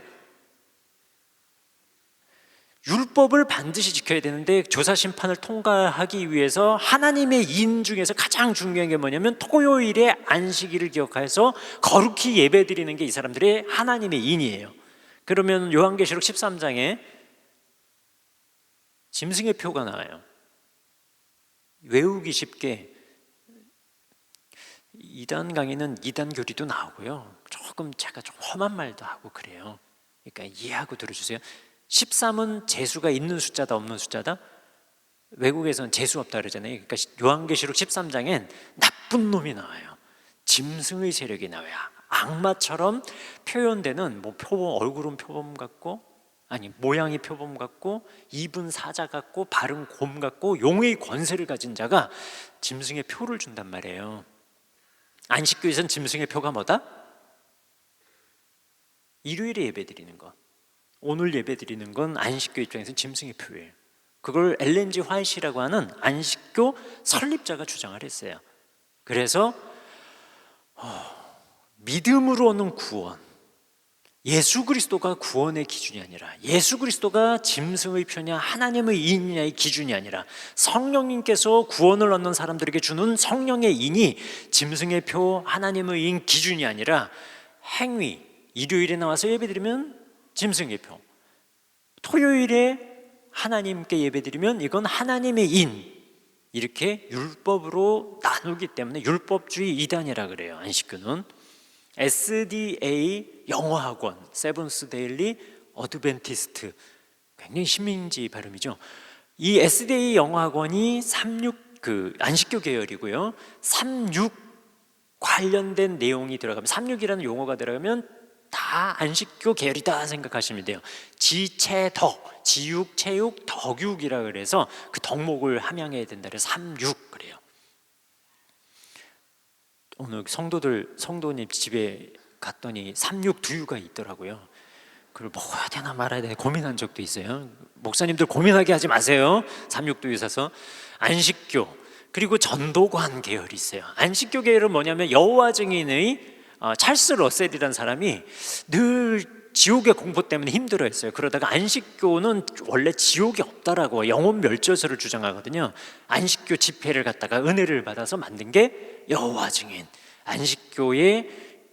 율법을 반드시 지켜야 되는데 조사 심판을 통과하기 위해서 하나님의 인 중에서 가장 중요한 게 뭐냐면 토요일에 안식일을 기억해서 거룩히 예배드리는 게 이 사람들의 하나님의 인이에요. 그러면 요한계시록 13장에 짐승의 표가 나와요. 외우기 쉽게. 이단 강의는 이단 교리도 나오고요. 조금 제가 좀 험한 말도 하고 그래요. 그러니까 이해하고 들어주세요. 13은 재수가 있는 숫자다 없는 숫자다? 외국에서는 재수 없다 그러잖아요. 그러니까 요한계시록 13장엔 나쁜 놈이 나와요. 짐승의 세력이 나와요. 악마처럼 표현되는 얼굴은 표범 같고, 아니 모양이 표범 같고, 입은 사자 같고, 발은 곰 같고, 용의 권세를 가진 자가 짐승의 표를 준단 말이에요. 안식교에서는 짐승의 표가 뭐다? 일요일에 예배 드리는 거. 오늘 예배 드리는 건 안식교 입장에서는 짐승의 표예요. 그걸 엘렌 G 화이트라고 하는 안식교 설립자가 주장을 했어요. 그래서 믿음으로 얻는 구원, 예수 그리스도가 구원의 기준이 아니라, 예수 그리스도가 짐승의 표냐 하나님의 인이냐의 기준이 아니라, 성령님께서 구원을 얻는 사람들에게 주는 성령의 인이 짐승의 표 하나님의 인 기준이 아니라, 행위, 일요일에 나와서 예배드리면 짐승의 표, 토요일에 하나님께 예배드리면 이건 하나님의 인, 이렇게 율법으로 나누기 때문에 율법주의 이단이라 그래요. 안식교는 SDA 영어학원, 세븐스 데일리 어드벤티스트, 굉장히 식민지 발음이죠. 이 SDA 영어학원이 36 안식교 계열이고요. 36 관련된 내용이 들어가면, 36이라는 용어가 들어가면 다 안식교 계열이다 생각하시면 돼요. 지체덕, 지육, 체육, 덕육이라 그래서 그 덕목을 함양해야 된다 그래서 36 그래요. 오늘 성도님 집에 갔더니 36두유가 있더라고요. 그걸 먹어야 되나 말아야 되나 고민한 적도 있어요. 목사님들 고민하게 하지 마세요. 36두유 사서. 안식교, 그리고 전도관 계열이 있어요. 안식교 계열은 뭐냐면 여호와 증인의 찰스 러셀이라는 사람이 늘 지옥의 공포 때문에 힘들어했어요. 그러다가 안식교는 원래 지옥이 없다라고 영혼 멸절설을 주장하거든요. 안식교 집회를 갖다가 은혜를 받아서 만든 게 여호와 증인. 안식교의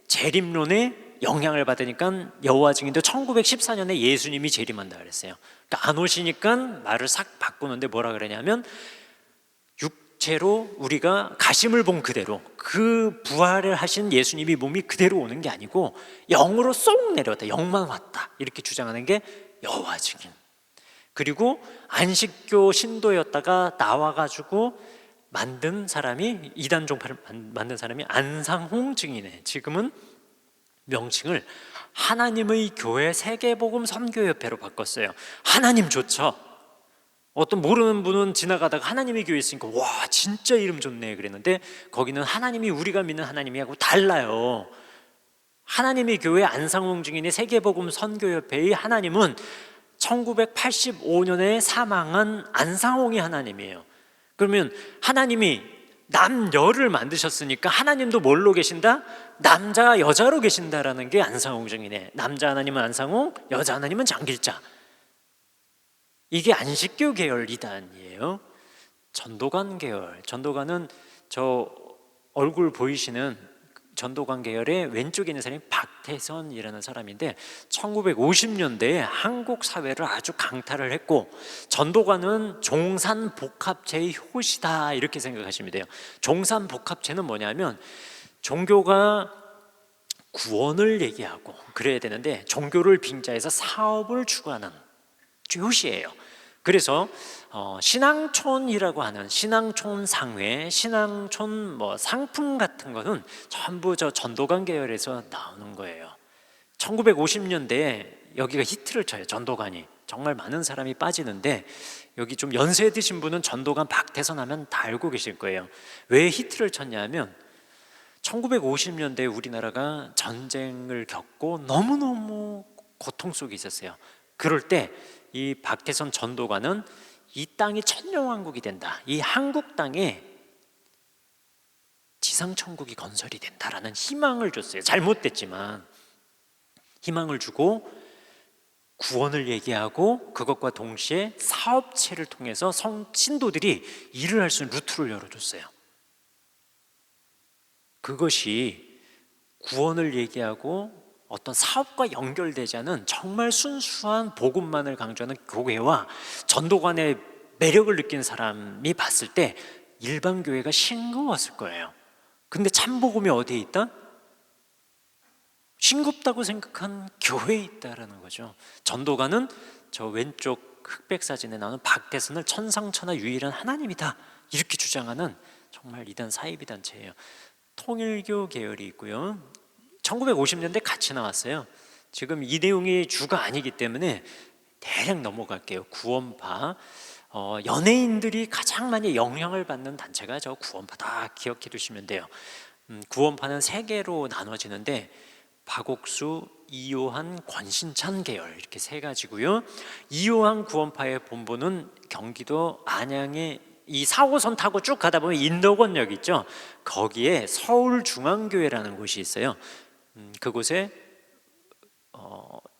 재림론에 영향을 받으니까 여호와 증인도 1914년에 예수님이 재림한다 그랬어요. 그러니까 안 오시니까 말을 싹 바꾸는데 뭐라 그러냐면, 육체로 우리가 가심을 본 그대로, 그 부활을 하신 예수님이 몸이 그대로 오는 게 아니고 영으로 쏙 내려왔다, 영만 왔다, 이렇게 주장하는 게 여호와 증인. 그리고 안식교 신도였다가 나와가지고 만든 사람이, 이단 종파를 만든 사람이 안상홍 증인에 지금은 명칭을 하나님의 교회 세계복음 선교협회로 바꿨어요. 하나님 좋죠. 어떤 모르는 분은 지나가다가 하나님의 교회 있으니까 와 진짜 이름 좋네 그랬는데, 거기는 하나님이 우리가 믿는 하나님이하고 달라요. 하나님의 교회 안상홍 증인의 세계복음 선교협회의 하나님은 1985년에 사망한 안상홍이 하나님이에요. 그러면 하나님이 남녀를 만드셨으니까 하나님도 뭘로 계신다? 남자 여자로 계신다라는 게 안상홍 증인의, 남자 하나님은 안상홍, 여자 하나님은 장길자. 이게 안식교 계열 이단이에요. 전도관 계열, 전도관은 저 얼굴 보이시는 전도관 계열의 왼쪽에 있는 사람이 박태선이라는 사람인데 1950년대에 한국 사회를 아주 강탈을 했고, 전도관은 종산복합체의 효시다 이렇게 생각하시면 돼요. 종산복합체는 뭐냐면 종교가 구원을 얘기하고 그래야 되는데 종교를 빙자해서 사업을 추구하는 효시예요. 그래서 신앙촌이라고 하는 신앙촌 상회, 신앙촌 뭐 상품 같은 거는 전부 저 전도관 계열에서 나오는 거예요. 1950년대에 여기가 히트를 쳐요. 전도관이 정말 많은 사람이 빠지는데, 여기 좀 연세 드신 분은 전도관 박태선 하면 다 알고 계실 거예요. 왜 히트를 쳤냐면 1950년대에 우리나라가 전쟁을 겪고 너무너무 고통 속에 있었어요. 그럴 때 이 박태선 전도관은 이 땅이 천년왕국이 된다, 이 한국 땅에 지상천국이 건설이 된다라는 희망을 줬어요. 잘못됐지만 희망을 주고 구원을 얘기하고, 그것과 동시에 사업체를 통해서 신도들이 일을 할 수 있는 루트를 열어줬어요. 그것이 구원을 얘기하고 어떤 사업과 연결되지 않은 정말 순수한 복음만을 강조하는 교회와 전도관의 매력을 느낀 사람이 봤을 때 일반 교회가 싱거웠을 거예요. 근데 참복음이 어디에 있다? 싱겁다고 생각한 교회에 있다라는 거죠. 전도관은 저 왼쪽 흑백 사진에 나오는 박태선을 천상천하 유일한 하나님이다 이렇게 주장하는 정말 이단 사이비 단체예요. 통일교 계열이 있고요. 1950년대 같이 나왔어요. 지금 이 내용이 주가 아니기 때문에 대략 넘어갈게요. 구원파, 연예인들이 가장 많이 영향을 받는 단체가 저 구원파다 기억해 두시면 돼요. 구원파는 세 개로 나눠지는데 박옥수, 이요한, 권신찬 계열 이렇게 세 가지고요. 이요한 구원파의 본부는 경기도 안양에 이 4호선 타고 쭉 가다 보면 인덕원역 있죠. 거기에 서울중앙교회라는 곳이 있어요. 그곳에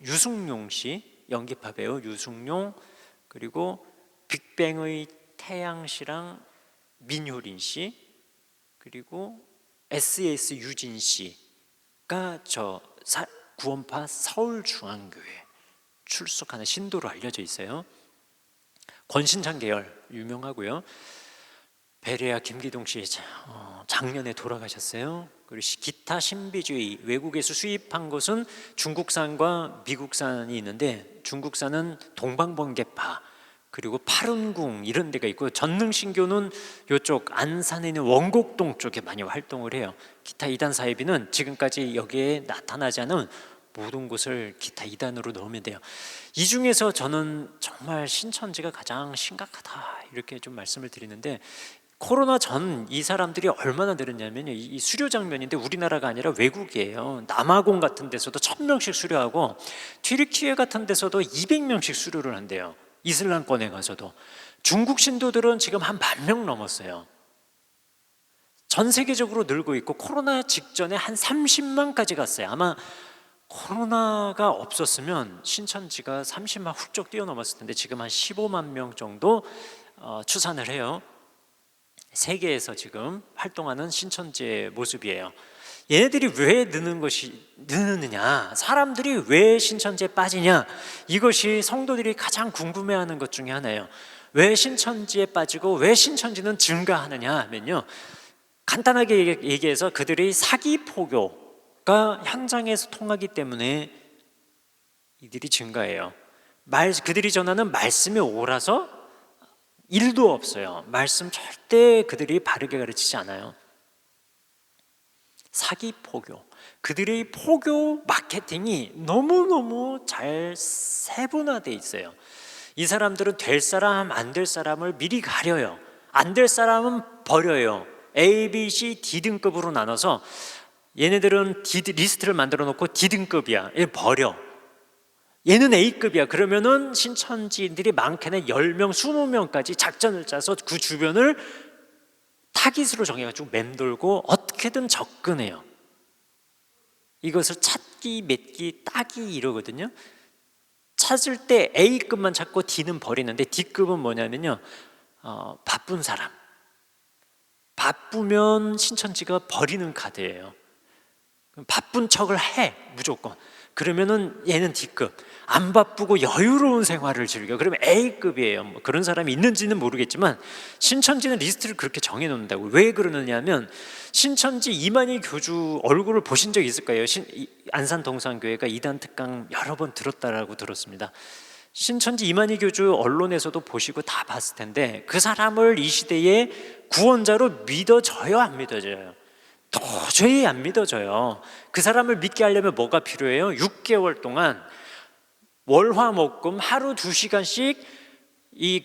유승용 씨, 연기파 배우 유승용, 그리고 빅뱅의 태양 씨랑 민효린 씨, 그리고 SAS 유진 씨가 저 구원파 서울중앙교회 출석하는 신도로 알려져 있어요. 권신찬 계열 유명하고요. 베레아 김기동 씨 작년에 돌아가셨어요. 그리고 기타 신비주의, 외국에서 수입한 것은 중국산과 미국산이 있는데, 중국산은 동방번개파, 그리고 파룬궁 이런 데가 있고, 전능신교는 이쪽 안산에 있는 원곡동 쪽에 많이 활동을 해요. 기타 이단 사이비는 지금까지 여기에 나타나지 않은 모든 곳을 기타 이단으로 넣으면 돼요. 이 중에서 저는 정말 신천지가 가장 심각하다 이렇게 좀 말씀을 드리는데, 코로나 전 이 사람들이 얼마나 늘었냐면요, 이 수료 장면인데 우리나라가 아니라 외국이에요. 남아공 같은 데서도 1000명씩 수료하고 튀르키예 같은 데서도 200명씩 수료를 한대요. 이슬람권에 가서도. 중국 신도들은 지금 한 10,000명 넘었어요. 전 세계적으로 늘고 있고, 코로나 직전에 한 30만까지 갔어요. 아마 코로나가 없었으면 신천지가 30만 훌쩍 뛰어넘었을 텐데 지금 한 15만 명 정도 추산을 해요. 세계에서 지금 활동하는 신천지의 모습이에요. 얘네들이 왜 느느냐, 사람들이 왜 신천지에 빠지냐, 이것이 성도들이 가장 궁금해하는 것 중에 하나예요. 왜 신천지에 빠지고 왜 신천지는 증가하느냐 하면요, 간단하게 얘기해서 그들이 사기 포교가 현장에서 통하기 때문에 이들이 증가해요. 그들이 전하는 말씀이 옳아서 일도 없어요. 말씀 절대 그들이 바르게 가르치지 않아요. 사기 포교, 그들의 포교 마케팅이 너무너무 잘 세분화되어 있어요. 이 사람들은 될 사람 안 될 사람을 미리 가려요. 안 될 사람은 버려요. A, B, C, D등급으로 나눠서 얘네들은 리스트를 만들어 놓고 D등급이야, 얘 버려. 얘는 A급이야. 그러면은 신천지인들이 많게는 10명, 20명까지 작전을 짜서 그 주변을 타깃으로 정해가지고 맴돌고 어떻게든 접근해요. 이것을 찾기, 맺기, 따기 이러거든요. 찾을 때 A급만 찾고 D는 버리는데, D급은 뭐냐면요, 바쁜 사람. 바쁘면 신천지가 버리는 카드예요. 바쁜 척을 해, 무조건. 그러면은 얘는 D급. 안 바쁘고 여유로운 생활을 즐겨, 그러면 A급이에요. 뭐 그런 사람이 있는지는 모르겠지만 신천지는 리스트를 그렇게 정해놓는다고. 왜 그러느냐면, 신천지 이만희 교주 얼굴을 보신 적 있을 거예요. 안산 동산교회가 이단 특강 여러 번 들었다라고 들었습니다. 신천지 이만희 교주 언론에서도 보시고 다 봤을 텐데, 그 사람을 이 시대에 구원자로 믿어져요, 안 믿어져요? 도저히 안 믿어져요. 그 사람을 믿게 하려면 뭐가 필요해요? 6개월 동안 월화목금 하루 2시간씩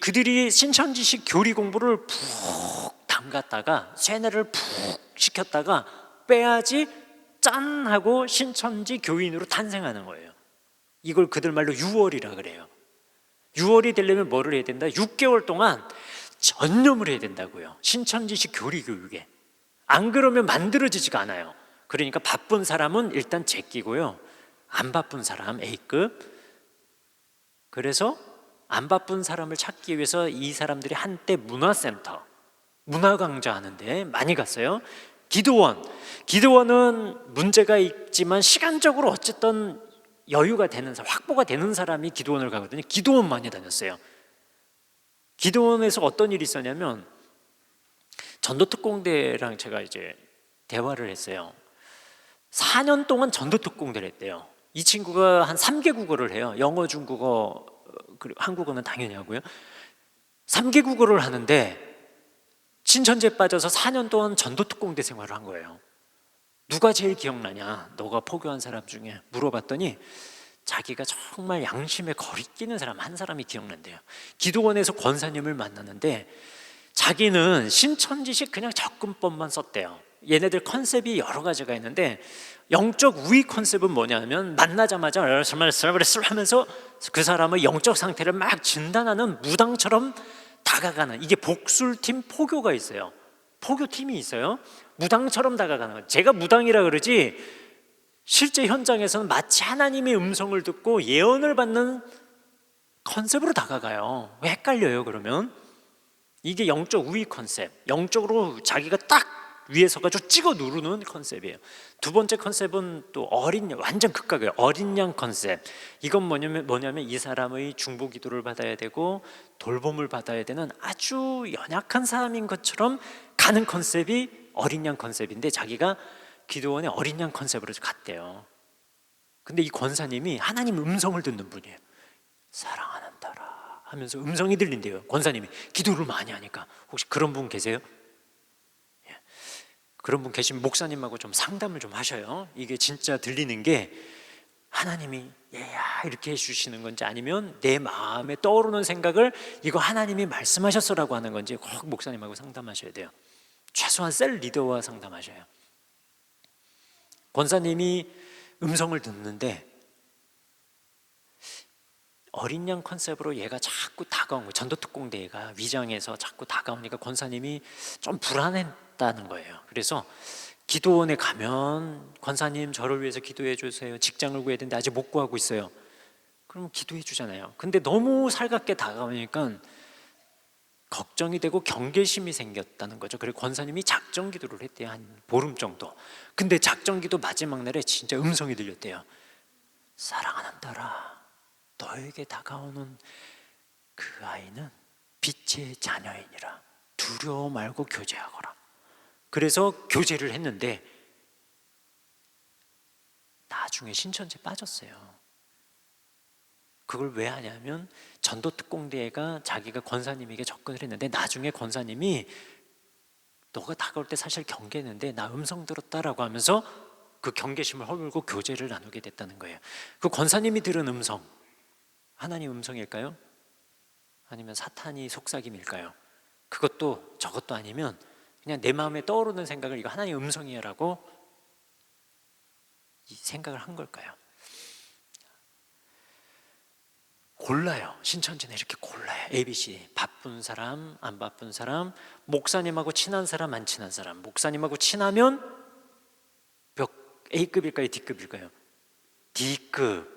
그들이 신천지식 교리 공부를 푹 담갔다가 세뇌를 푹 시켰다가 빼야지 짠 하고 신천지 교인으로 탄생하는 거예요. 이걸 그들 말로 6월이라 그래요. 6월이 되려면 뭐를 해야 된다? 6개월 동안 전념을 해야 된다고요. 신천지식 교리 교육에. 안 그러면 만들어지지가 않아요. 그러니까 바쁜 사람은 일단 제끼고요, 안 바쁜 사람 A급. 그래서 안 바쁜 사람을 찾기 위해서 이 사람들이 한때 문화센터, 문화강좌 하는데 많이 갔어요. 기도원은 문제가 있지만 시간적으로 어쨌든 여유가 되는 사람, 확보가 되는 사람이 기도원을 가거든요. 기도원 많이 다녔어요. 기도원에서 어떤 일이 있었냐면, 전도특공대랑 제가 이제 대화를 했어요. 4년 동안 전도특공대를 했대요. 이 친구가 한 3개 국어를 해요. 영어, 중국어, 그리고 한국어는 당연히 하고요. 3개 국어를 하는데 신천지에 빠져서 4년 동안 전도특공대 생활을 한 거예요. 누가 제일 기억나냐, 너가 포교한 사람 중에 물어봤더니 자기가 정말 양심에 거리끼는 사람 한 사람이 기억난대요. 기도원에서 권사님을 만났는데 자기는 신천지식 그냥 접근법만 썼대요. 얘네들 컨셉이 여러 가지가 있는데 영적 우위 컨셉은 뭐냐면 만나자마자 하면서 그 사람의 영적 상태를 막 진단하는 무당처럼 다가가는, 이게 복술팀 포교가 있어요. 포교팀이 있어요. 무당처럼 다가가는 거예요. 제가 무당이라 그러지 실제 현장에서는 마치 하나님의 음성을 듣고 예언을 받는 컨셉으로 다가가요. 왜 헷갈려요 그러면? 이게 영적 우위 컨셉, 영적으로 자기가 딱 위에 서가지고 찍어 누르는 컨셉이에요. 두 번째 컨셉은 또 완전 극각이에요. 어린 양 컨셉. 이건 뭐냐면 이 사람의 중보 기도를 받아야 되고 돌봄을 받아야 되는 아주 연약한 사람인 것처럼 가는 컨셉이 어린 양 컨셉인데, 자기가 기도원에 어린 양 컨셉으로 갔대요. 근데 이 권사님이 하나님 음성을 듣는 분이에요. 사랑하는다라 하면서 음성이 들린대요. 권사님이 기도를 많이 하니까. 혹시 그런 분 계세요? 그런 분 계시면 목사님하고 좀 상담을 좀 하셔요. 이게 진짜 들리는 게 하나님이 얘야 이렇게 해주시는 건지, 아니면 내 마음에 떠오르는 생각을 이거 하나님이 말씀하셨어라고 하는 건지 꼭 목사님하고 상담하셔야 돼요. 최소한 셀 리더와 상담하셔요. 권사님이 음성을 듣는데 어린 양 컨셉으로 얘가 자꾸 다가온 거예요. 전도특공대가 위장해서 자꾸 다가오니까 권사님이 좀 불안했다는 거예요. 그래서 기도원에 가면 권사님 저를 위해서 기도해 주세요. 직장을 구해야 되는데 아직 못 구하고 있어요. 그럼 기도해 주잖아요. 근데 너무 살갑게 다가오니까 걱정이 되고 경계심이 생겼다는 거죠. 그래서 권사님이 작정 기도를 했대요. 한 보름 정도. 근데 작정 기도 마지막 날에 진짜 음성이 들렸대요. 사랑하는 딸아, 너에게 다가오는 그 아이는 빛의 자녀이니라. 두려워 말고 교제하거라. 그래서 교제를 했는데 나중에 신천지에 빠졌어요. 그걸 왜 하냐면 전도특공대가 자기가 권사님에게 접근을 했는데 나중에 권사님이 너가 다가올 때 사실 경계했는데 나 음성 들었다라고 하면서 그 경계심을 허물고 교제를 나누게 됐다는 거예요. 그 권사님이 들은 음성, 하나님 음성일까요? 아니면 사탄이 속삭임일까요? 그것도 저것도 아니면 그냥 내 마음에 떠오르는 생각을 이거 하나님 음성이야라고 생각을 한 걸까요? 골라요. 신천지는 이렇게 골라요. ABC. 바쁜 사람, 안 바쁜 사람, 목사님하고 친한 사람, 안 친한 사람. 목사님하고 친하면 몇 A급일까요? D급일까요? D급.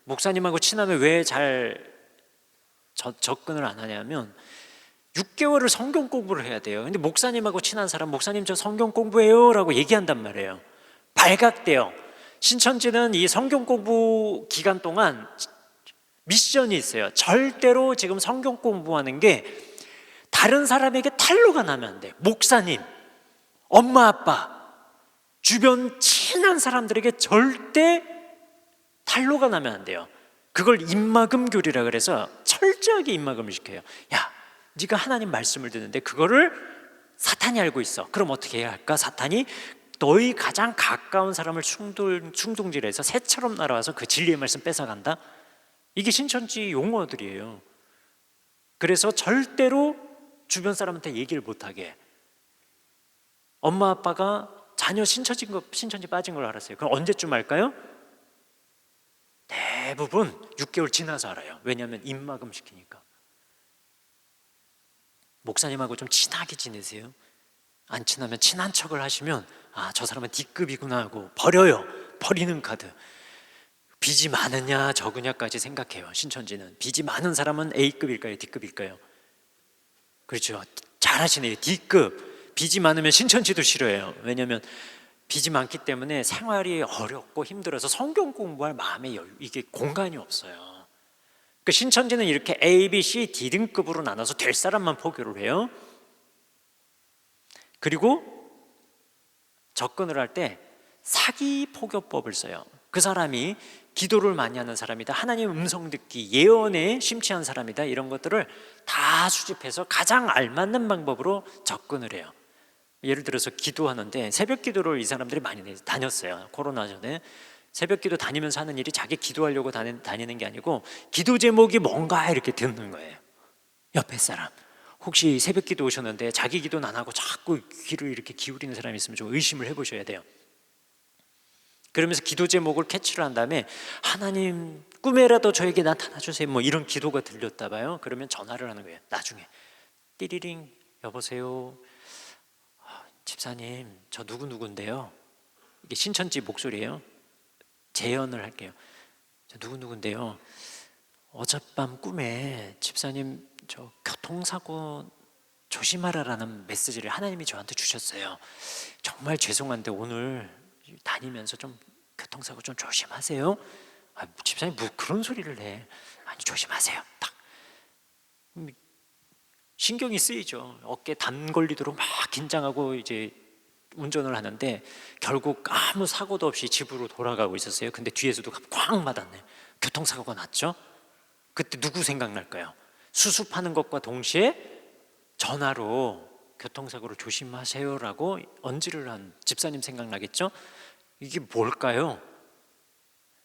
목사님하고 친하면 왜 잘 접근을 안 하냐면 6개월을 성경 공부를 해야 돼요. 근데 목사님하고 친한 사람, 목사님 저 성경 공부해요 라고 얘기한단 말이에요. 발각돼요. 신천지는 이 성경 공부 기간 동안 미션이 있어요. 절대로 지금 성경 공부하는 게 다른 사람에게 탄로가 나면 안 돼요. 목사님, 엄마, 아빠, 주변 친한 사람들에게 절대 탄로가 나면 안 돼요. 그걸 입막음교리라 그래서 철저하게 입막음을 시켜요. 야, 네가 하나님 말씀을 듣는데 그거를 사탄이 알고 있어. 그럼 어떻게 해야 할까? 사탄이 너희 가장 가까운 사람을 충동질해서 새처럼 날아와서 그 진리의 말씀 뺏어간다. 이게 신천지 용어들이에요. 그래서 절대로 주변 사람한테 얘기를 못하게. 엄마 아빠가 자녀 신천지 빠진 걸 알았어요. 그럼 언제쯤 알까요? 대부분 6개월 지나서 알아요. 왜냐하면 입막음 시키니까. 목사님하고 좀 친하게 지내세요. 안 친하면 친한 척을 하시면 아, 저 사람은 D급이구나 하고 버려요. 버리는 카드. 빚이 많으냐 적으냐까지 생각해요. 신천지는 빚이 많은 사람은 A급일까요? D급일까요? 그렇죠. 잘하시네요. D급. 빚이 많으면 신천지도 싫어해요. 왜냐하면 빚이 많기 때문에 생활이 어렵고 힘들어서 성경 공부할 마음의 여유, 이게 공간이 없어요. 그 신천지는 이렇게 A, B, C, D 등급으로 나눠서 될 사람만 포교를 해요. 그리고 접근을 할 때 사기 포교법을 써요. 그 사람이 기도를 많이 하는 사람이다, 하나님 음성 듣기, 예언에 심취한 사람이다, 이런 것들을 다 수집해서 가장 알맞는 방법으로 접근을 해요. 예를 들어서 기도하는데 새벽 기도를 이 사람들이 많이 다녔어요. 코로나 전에 새벽 기도 다니면서 하는 일이 자기 기도하려고 다니는 게 아니고 기도 제목이 뭔가 이렇게 듣는 거예요. 옆에 사람 혹시 새벽 기도 오셨는데 자기 기도는 안 하고 자꾸 귀를 이렇게 기울이는 사람이 있으면 좀 의심을 해보셔야 돼요. 그러면서 기도 제목을 캐치를 한 다음에 하나님 꿈에라도 저에게 나타나 주세요 뭐 이런 기도가 들렸다 봐요. 그러면 전화를 하는 거예요. 나중에 띠리링 여보세요 집사님 저 누구누구인데요. 이게 신천지 목소리예요. 재연을 할게요. 저 누구누구인데요. 어젯밤 꿈에 집사님 저 교통사고 조심하라라는 메시지를 하나님이 저한테 주셨어요. 정말 죄송한데 오늘 다니면서 좀 교통사고 좀 조심하세요. 집사님 뭐 그런 소리를 해. 아니 조심하세요. 딱 신경이 쓰이죠. 어깨 담 걸리도록 막 긴장하고 이제 운전을 하는데 결국 아무 사고도 없이 집으로 돌아가고 있었어요. 근데 뒤에서도 쾅 맞았네. 교통사고가 났죠. 그때 누구 생각날까요? 수습하는 것과 동시에 전화로 교통사고를 조심하세요라고 언지를 한 집사님 생각나겠죠? 이게 뭘까요?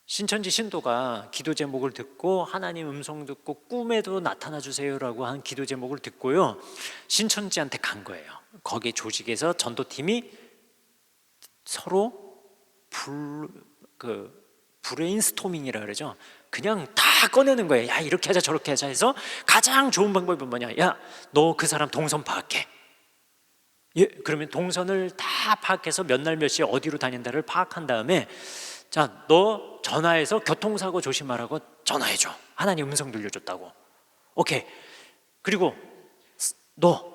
신천지 신도가 기도 제목을 듣고 하나님 음성 듣고 꿈에도 나타나 주세요라고 한 기도 제목을 듣고요, 신천지한테 간 거예요. 거기 조직에서 전도팀이 서로 브레인스토밍이라 그러죠. 그냥 다 꺼내는 거예요. 야 이렇게 하자 저렇게 하자 해서 가장 좋은 방법이 뭐냐? 야 너 그 사람 동선 파악해. 예, 그러면 동선을 다 파악해서 몇 날 몇 시에 어디로 다닌다를 파악한 다음에 자, 너 전화해서 교통사고 조심하라고 전화해줘. 하나님 음성 들려줬다고. 오케이. 그리고 너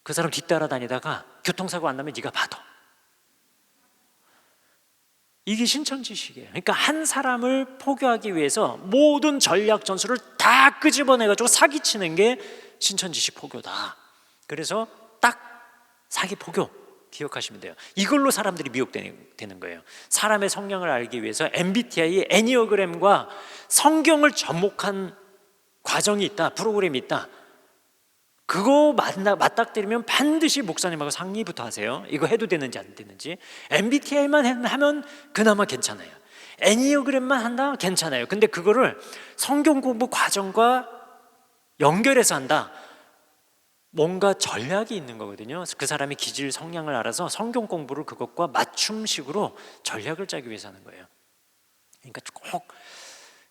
그 사람 뒤따라 다니다가 교통사고 안 나면 네가 받아. 이게 신천지식이에요. 그러니까 한 사람을 포교하기 위해서 모든 전략 전술을 다 끄집어내가지고 사기치는 게 신천지식 포교다. 그래서 딱 사기 포교 기억하시면 돼요. 이걸로 사람들이 미혹되는 거예요. 사람의 성향을 알기 위해서 MBTI 애니어그램과 성경을 접목한 과정이 있다, 프로그램이 있다. 그거 맞닥뜨리면 반드시 목사님하고 상의부터 하세요. 이거 해도 되는지 안 되는지. MBTI만 하면 그나마 괜찮아요. 애니어그램만 한다 괜찮아요. 근데 그거를 성경 공부 과정과 연결해서 한다. 뭔가 전략이 있는 거거든요. 그 사람의 기질 성향을 알아서 성경 공부를 그것과 맞춤식으로 전략을 짜기 위해서 하는 거예요. 그러니까 꼭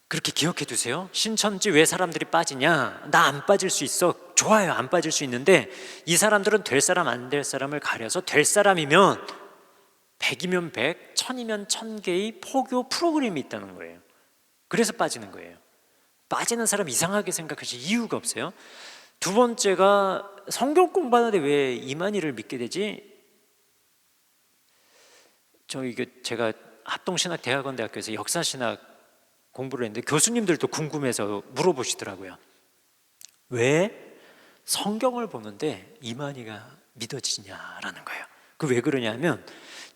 그렇게 기억해 두세요. 신천지 왜 사람들이 빠지냐? 나 안 빠질 수 있어. 좋아요, 안 빠질 수 있는데 이 사람들은 될 사람 안 될 사람을 가려서 될 사람이면 100이면 100, 1000이면 1000개의 포교 프로그램이 있다는 거예요. 그래서 빠지는 거예요. 빠지는 사람 이상하게 생각하실 이유가 없어요. 두 번째가 성경 공부하는데 왜 이만희를 믿게 되지? 제가 합동신학대학원대학교에서 역사신학 공부를 했는데 교수님들도 궁금해서 물어보시더라고요. 왜 성경을 보는데 이만희가 믿어지냐라는 거예요. 그 왜 그러냐면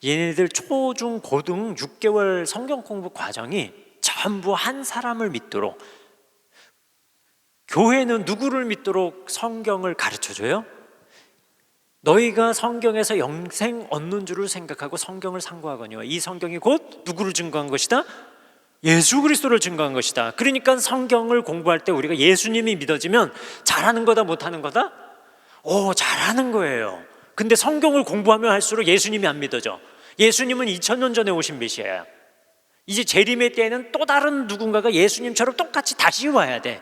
얘네들 초, 중, 고등 6개월 성경 공부 과정이 전부 한 사람을 믿도록, 교회는 누구를 믿도록 성경을 가르쳐줘요? 너희가 성경에서 영생 얻는 줄을 생각하고 성경을 상고하거니와 이 성경이 곧 누구를 증거한 것이다? 예수 그리스도를 증거한 것이다. 그러니까 성경을 공부할 때 우리가 예수님이 믿어지면 잘하는 거다 못하는 거다? 잘하는 거예요. 근데 성경을 공부하면 할수록 예수님이 안 믿어져. 예수님은 2000년 전에 오신 메시아야. 이제 재림의 때에는 또 다른 누군가가 예수님처럼 똑같이 다시 와야 돼.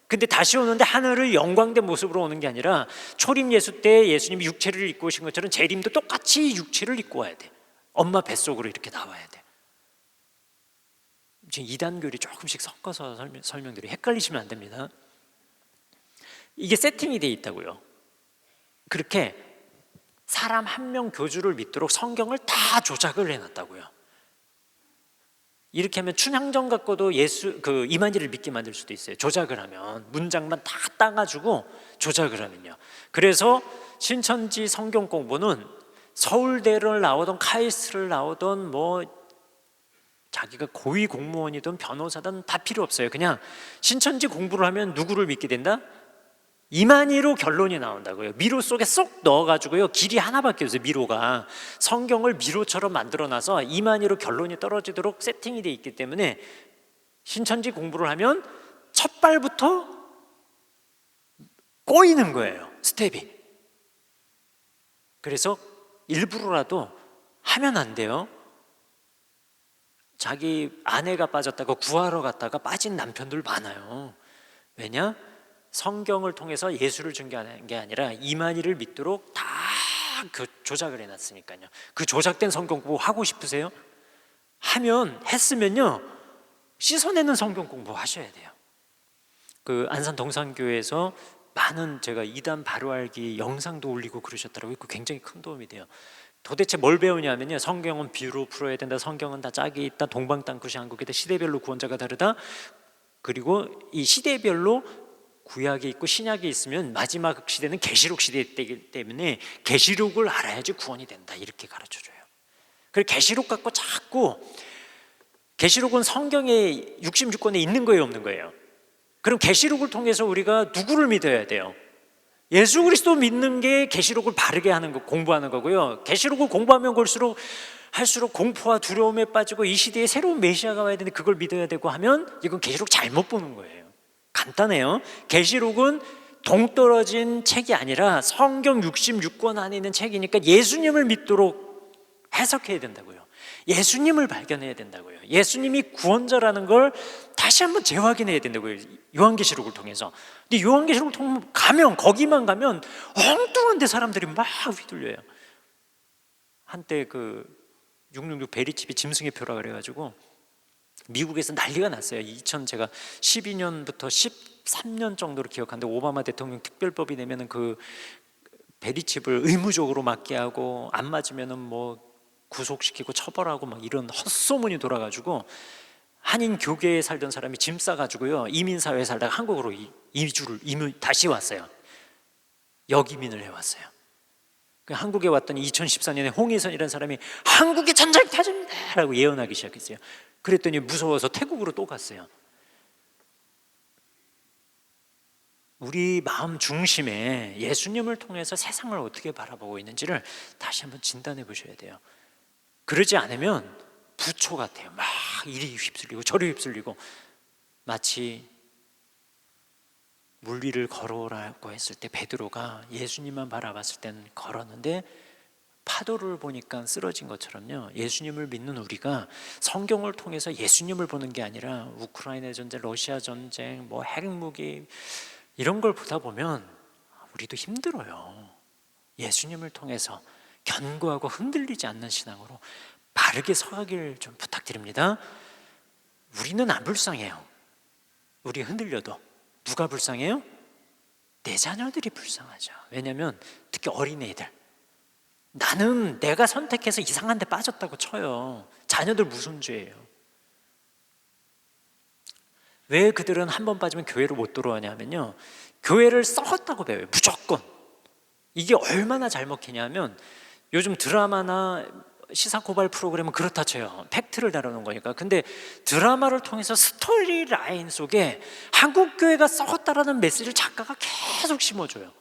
근데 다시 오는데 하늘을 영광된 모습으로 오는 게 아니라 초림 예수 때 예수님이 육체를 입고 오신 것처럼 재림도 똑같이 육체를 입고 와야 돼. 엄마 뱃속으로 이렇게 나와야 돼. 지금 이단교리 조금씩 섞어서 설명드려. 헷갈리시면 안 됩니다. 이게 세팅이 돼 있다고요. 그렇게 사람 한 명 교주를 믿도록 성경을 다 조작을 해놨다고요. 이렇게 하면 춘향전 갖고도 이만희를 믿게 만들 수도 있어요. 조작을 하면 문장만 다 따가지고 조작을 하면요. 그래서 신천지 성경 공부는 서울대를 나오던 카이스트를 나오던 자기가 고위 공무원이든 변호사든 다 필요 없어요. 그냥 신천지 공부를 하면 누구를 믿게 된다? 이만희로 결론이 나온다고요. 미로 속에 쏙 넣어가지고요. 길이 하나밖에 없어요. 미로가 성경을 미로처럼 만들어놔서 이만희로 결론이 떨어지도록 세팅이 돼 있기 때문에 신천지 공부를 하면 첫 발부터 꼬이는 거예요, 스텝이. 그래서 일부러라도 하면 안 돼요. 자기 아내가 빠졌다가 구하러 갔다가 빠진 남편들 많아요. 왜냐? 성경을 통해서 예수를 증거하는 게 아니라 이만희를 믿도록 다 그 조작을 해놨으니까요. 그 조작된 성경 공부 하고 싶으세요? 했으면요 씻어내는 성경 공부 하셔야 돼요. 그 안산 동산교회에서 많은 제가 이단 바로 알기 영상도 올리고 그러셨더라고요. 그 굉장히 큰 도움이 돼요. 도대체 뭘 배우냐면요, 성경은 비유로 풀어야 된다, 성경은 다 짝이 있다, 동방땅끝이 한국이다, 시대별로 구원자가 다르다. 그리고 이 시대별로 구약이 있고 신약이 있으면 마지막 시대는 계시록 시대이기 때문에 계시록을 알아야지 구원이 된다, 이렇게 가르쳐줘요. 그리고 계시록 갖고 자꾸, 계시록은 성경의 66권에 있는 거예요, 없는 거예요? 그럼 계시록을 통해서 우리가 누구를 믿어야 돼요? 예수 그리스도 믿는 게 계시록을 바르게 하는 거, 공부하는 거고요. 계시록을 공부하면 할수록 공포와 두려움에 빠지고 이 시대에 새로운 메시아가 와야 되는데 그걸 믿어야 되고 하면 이건 계시록 잘못 보는 거예요. 간단해요. 계시록은 동떨어진 책이 아니라 성경 66권 안에 있는 책이니까 예수님을 믿도록 해석해야 된다고요. 예수님을 발견해야 된다고요. 예수님이 구원자라는 걸 다시 한번 재확인해야 된다고요. 요한계시록을 통해서. 근데 요한계시록을 가면, 거기만 가면 엉뚱한 데 사람들이 막 휘둘려요. 한때 그 666 베리칩이 짐승의 표라 그래가지고 미국에서 난리가 났어요. 제가 12년부터 13년 정도로 기억하는데, 오바마 대통령 특별법이 내면은 그 베리칩을 의무적으로 맞게 하고 안 맞으면은 뭐 구속시키고 처벌하고 막 이런 헛소문이 돌아가지고 한인 교계에 살던 사람이 짐 싸가지고요 이민사회에 살다가 한국으로 이민 다시 왔어요. 역이민을 해왔어요. 한국에 왔더니 2014년에 홍해선이라는 사람이 한국에 전쟁 터집니다라고 예언하기 시작했어요. 그랬더니 무서워서 태국으로 또 갔어요. 우리 마음 중심에 예수님을 통해서 세상을 어떻게 바라보고 있는지를 다시 한번 진단해 보셔야 돼요. 그러지 않으면 부초 같아요. 막 이리 휩쓸리고 저리 휩쓸리고, 마치 물 위를 걸어오라고 했을 때 베드로가 예수님만 바라봤을 때는 걸었는데 파도를 보니까 쓰러진 것처럼요, 예수님을 믿는 우리가 성경을 통해서 예수님을 보는 게 아니라 우크라이나 전쟁, 러시아 전쟁, 뭐 핵무기 이런 걸 보다 보면 우리도 힘들어요. 예수님을 통해서 견고하고 흔들리지 않는 신앙으로 바르게 서가길 좀 부탁드립니다. 우리는 안 불쌍해요. 우리 흔들려도. 누가 불쌍해요? 내 자녀들이 불쌍하죠. 왜냐하면 특히 어린애들, 나는 내가 선택해서 이상한 데 빠졌다고 쳐요. 자녀들 무슨 죄예요? 왜 그들은 한 번 빠지면 교회로 못 들어오냐면요, 교회를 썩었다고 배워요. 무조건. 이게 얼마나 잘 먹히냐면, 요즘 드라마나 시사고발 프로그램은 그렇다 쳐요. 팩트를 다루는 거니까. 근데 드라마를 통해서 스토리 라인 속에 한국교회가 썩었다라는 메시지를 작가가 계속 심어줘요.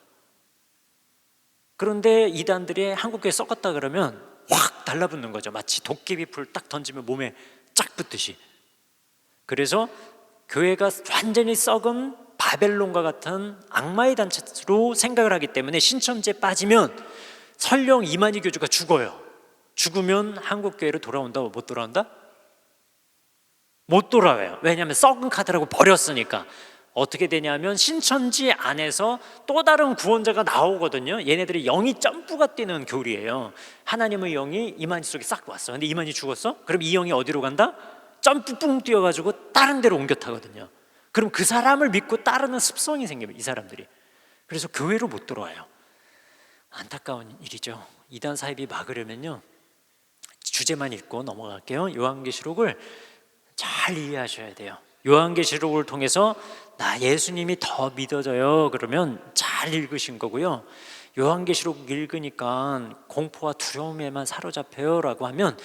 그런데 이단들이 한국교회 썩었다 그러면 확 달라붙는 거죠. 마치 도깨비 풀 딱 던지면 몸에 쫙 붙듯이. 그래서 교회가 완전히 썩은 바벨론과 같은 악마의 단체로 생각을 하기 때문에 신천지에 빠지면 설령 이만희 교주가 죽어요. 죽으면 한국교회로 돌아온다? 못 돌아온다? 못 돌아와요. 왜냐하면 썩은 카드라고 버렸으니까. 어떻게 되냐면 신천지 안에서 또 다른 구원자가 나오거든요. 얘네들이 영이 점프가 뛰는 교리예요. 하나님의 영이 이만희 속에 싹 왔어. 근데 이만희 죽었어? 그럼 이 영이 어디로 간다? 점프 뿡 뛰어가지고 다른 데로 옮겨 타거든요. 그럼 그 사람을 믿고 따르는 습성이 생겨요, 이 사람들이. 그래서 교회로 못 들어와요. 안타까운 일이죠. 이단 사입이 막으려면요, 주제만 읽고 넘어갈게요. 요한계시록을 잘 이해하셔야 돼요. 요한계시록을 통해서 나 예수님이 더 믿어져요 그러면 잘 읽으신 거고요. 요한계시록 읽으니까 공포와 두려움에만 사로잡혀요 라고 하면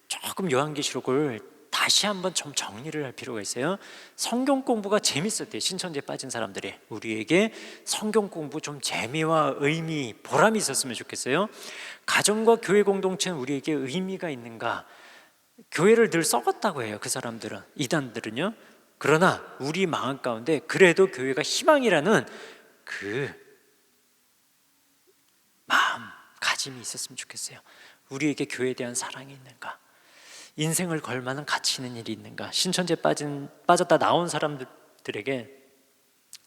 조금 요한계시록을 다시 한번 좀 정리를 할 필요가 있어요. 성경 공부가 재밌었대요. 신천지에 빠진 사람들이. 우리에게 성경 공부 좀 재미와 의미, 보람이 있었으면 좋겠어요. 가정과 교회 공동체는 우리에게 의미가 있는가? 교회를 늘 썩었다고 해요. 그 사람들은, 이단들은요. 그러나 우리 마음 가운데 그래도 교회가 희망이라는 그 마음가짐이 있었으면 좋겠어요. 우리에게 교회에 대한 사랑이 있는가? 인생을 걸 만한 가치 있는 일이 있는가? 신천지에 빠졌다 나온 사람들에게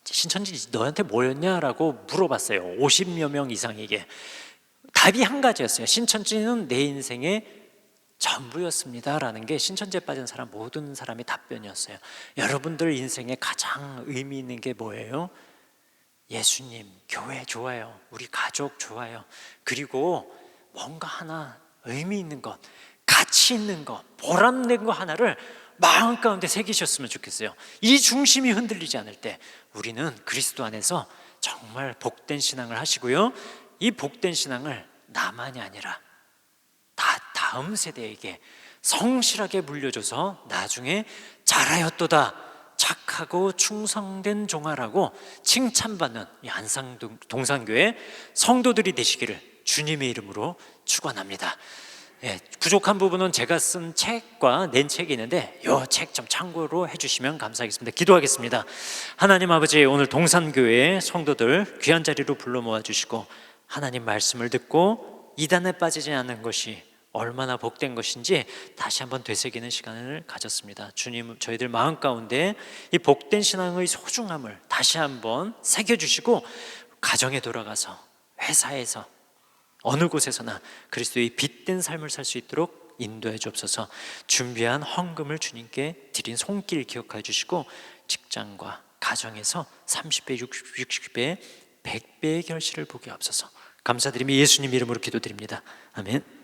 신천지 너한테 뭐였냐라고 물어봤어요. 50여 명 이상에게. 답이 한 가지였어요. 신천지는 내 인생의 전부였습니다라는 게 신천지에 빠진 사람 모든 사람의 답변이었어요. 여러분들 인생에 가장 의미 있는 게 뭐예요? 예수님, 교회 좋아요. 우리 가족 좋아요. 그리고 뭔가 하나 의미 있는 것, 가치 있는 것, 보람된 거 하나를 마음 가운데 새기셨으면 좋겠어요. 이 중심이 흔들리지 않을 때 우리는 그리스도 안에서 정말 복된 신앙을 하시고요, 이 복된 신앙을 나만이 아니라 다음 세대에게 성실하게 물려줘서 나중에 잘하였도다, 착하고 충성된 종아라고 칭찬받는 이 안상 동산교회 성도들이 되시기를 주님의 이름으로 축원합니다. 부족한 부분은 제가 쓴 책과 낸 책이 있는데 이 책 좀 참고로 해주시면 감사하겠습니다. 기도하겠습니다. 하나님 아버지, 오늘 동산교회 성도들 귀한 자리로 불러 모아주시고 하나님 말씀을 듣고 이단에 빠지지 않는 것이 얼마나 복된 것인지 다시 한번 되새기는 시간을 가졌습니다. 주님, 저희들 마음 가운데 이 복된 신앙의 소중함을 다시 한번 새겨주시고 가정에 돌아가서 회사에서 어느 곳에서나 그리스도의 빛된 삶을 살 수 있도록 인도해 주옵소서. 준비한 헌금을 주님께 드린 손길 기억해 주시고 직장과 가정에서 30배, 60배, 100배의 결실을 보게 하옵소서. 감사드리며 예수님 이름으로 기도드립니다. 아멘.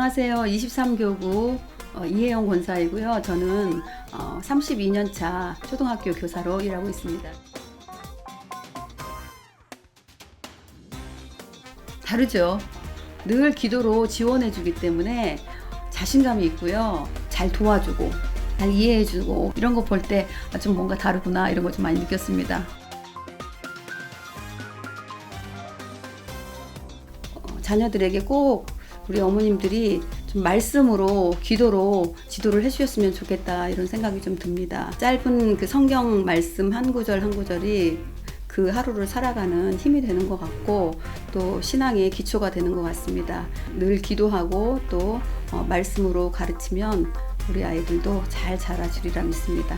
안녕하세요. 23교구 이혜영 권사이고요. 저는 32년 차 초등학교 교사로 일하고 있습니다. 다르죠. 늘 기도로 지원해주기 때문에 자신감이 있고요. 잘 도와주고, 잘 이해해주고 이런 거 볼 때 좀 뭔가 다르구나 이런 거 좀 많이 느꼈습니다. 자녀들에게 꼭 우리 어머님들이 좀 말씀으로 기도로 지도를 해주셨으면 좋겠다 이런 생각이 좀 듭니다. 짧은 그 성경 말씀 한 구절 한 구절이 그 하루를 살아가는 힘이 되는 것 같고 또 신앙의 기초가 되는 것 같습니다. 늘 기도하고 또 말씀으로 가르치면 우리 아이들도 잘 자라주리라 믿습니다.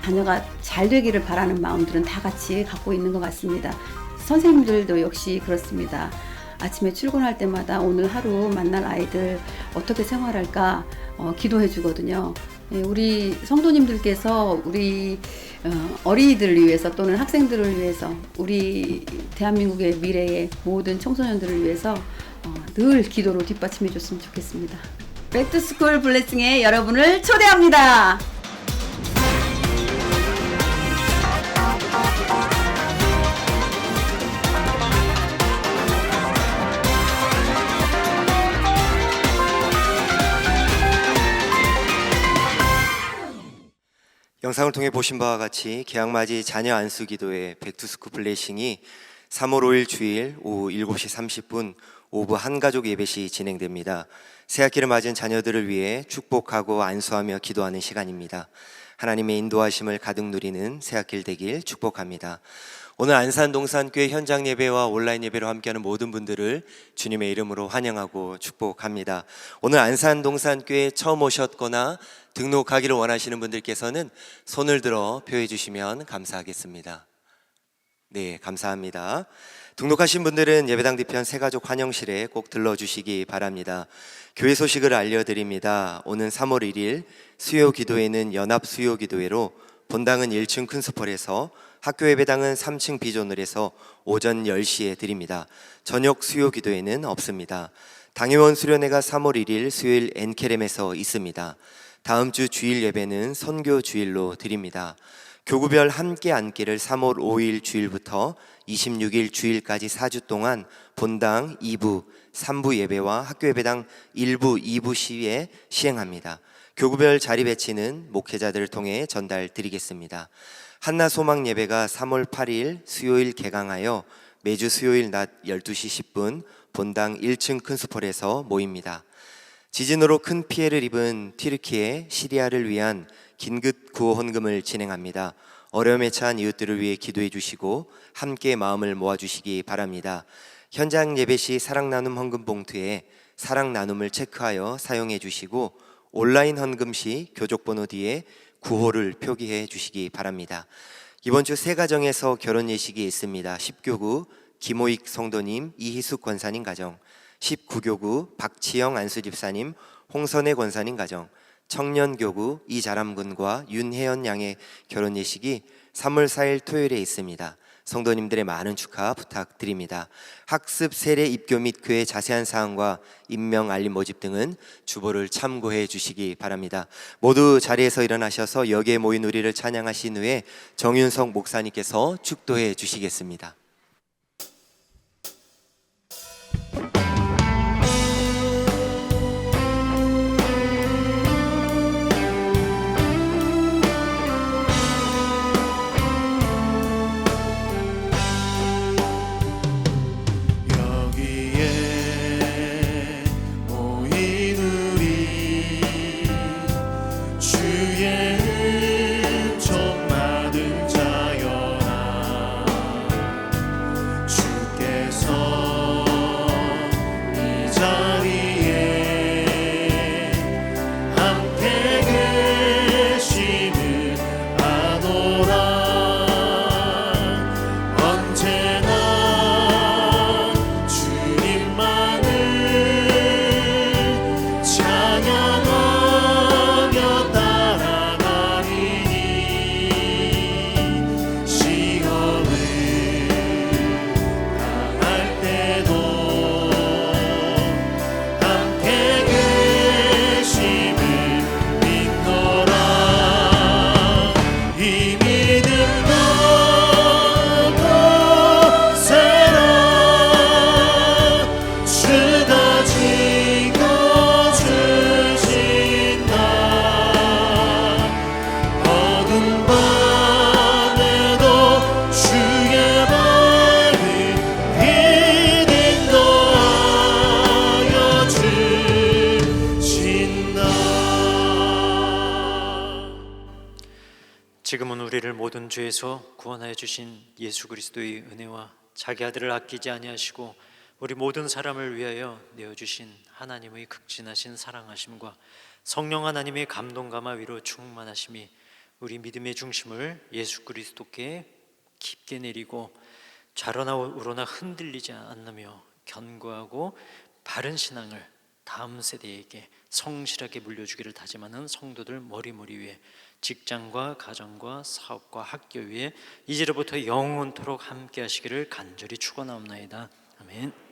자녀가 잘 되기를 바라는 마음들은 다 같이 갖고 있는 것 같습니다. 선생님들도 역시 그렇습니다. 아침에 출근할 때마다 오늘 하루 만날 아이들 어떻게 생활할까 기도해 주거든요. 우리 성도님들께서 우리 어린이들을 위해서 또는 학생들을 위해서 우리 대한민국의 미래의 모든 청소년들을 위해서 늘 기도로 뒷받침해 줬으면 좋겠습니다. 백투스쿨 블레싱에 여러분을 초대합니다. 영상을 통해 보신 바와 같이 개학맞이 자녀 안수 기도회 백투스쿨 블레싱이 3월 5일 주일 오후 7시 30분 오후 한가족 예배시 진행됩니다. 새학기를 맞은 자녀들을 위해 축복하고 안수하며 기도하는 시간입니다. 하나님의 인도하심을 가득 누리는 새학기를 되길 축복합니다. 오늘 안산동산교회 현장 예배와 온라인 예배로 함께하는 모든 분들을 주님의 이름으로 환영하고 축복합니다. 오늘 안산동산교회 처음 오셨거나 등록하기를 원하시는 분들께서는 손을 들어 표해 주시면 감사하겠습니다. 네, 감사합니다. 등록하신 분들은 예배당 뒤편 새가족 환영실에 꼭 들러주시기 바랍니다. 교회 소식을 알려드립니다. 오는 3월 1일 수요 기도회는 연합 수요 기도회로 본당은 1층 큰스펄에서 학교 예배당은 3층 비존을해서 오전 10시에 드립니다. 저녁 수요 기도회는 없습니다. 당회원 수련회가 3월 1일 수요일 엔케렘에서 있습니다. 다음 주 주일 예배는 선교 주일로 드립니다. 교구별 함께 앉기를 3월 5일 주일부터 26일 주일까지 4주 동안 본당 2부, 3부 예배와 학교 예배당 1부, 2부 시에 시행합니다. 교구별 자리 배치는 목회자들을 통해 전달드리겠습니다. 한나 소망 예배가 3월 8일 수요일 개강하여 매주 수요일 낮 12시 10분 본당 1층 큰스펄에서 모입니다. 지진으로 큰 피해를 입은 튀르키예, 시리아를 위한 긴급 구호 헌금을 진행합니다. 어려움에 처한 이웃들을 위해 기도해 주시고 함께 마음을 모아주시기 바랍니다. 현장 예배 시 사랑 나눔 헌금 봉투에 사랑 나눔을 체크하여 사용해 주시고 온라인 헌금 시 교족번호 뒤에 구호를 표기해 주시기 바랍니다. 이번 주 세 가정에서 결혼 예식이 있습니다. 10교구 김호익 성도님, 이희숙 권사님 가정, 19교구 박치영 안수집사님, 홍선혜 권사님 가정, 청년교구 이자람 군과 윤혜연 양의 결혼 예식이 3월 4일 토요일에 있습니다. 성도님들의 많은 축하 부탁드립니다. 학습, 세례, 입교 및 교회 자세한 사항과 임명, 알림 모집 등은 주보를 참고해 주시기 바랍니다. 모두 자리에서 일어나셔서 여기에 모인 우리를 찬양하신 후에 정윤석 목사님께서 축도해 주시겠습니다. 주의 은총 받은 자여라 지금은 우리를 모든 죄에서 구원하여 주신 예수 그리스도의 은혜와 자기 아들을 아끼지 아니하시고 우리 모든 사람을 위하여 내어주신 하나님의 극진하신 사랑하심과 성령 하나님의 감동감화 위로 충만하심이 우리 믿음의 중심을 예수 그리스도께 깊게 내리고 좌로나 우로나 흔들리지 않으며 견고하고 바른 신앙을 다음 세대에게 성실하게 물려주기를 다짐하는 성도들 머리머리 위에 직장과 가정과 사업과 학교 위에 이제로부터 영원토록 함께 하시기를 간절히 축원하옵나이다. 아멘.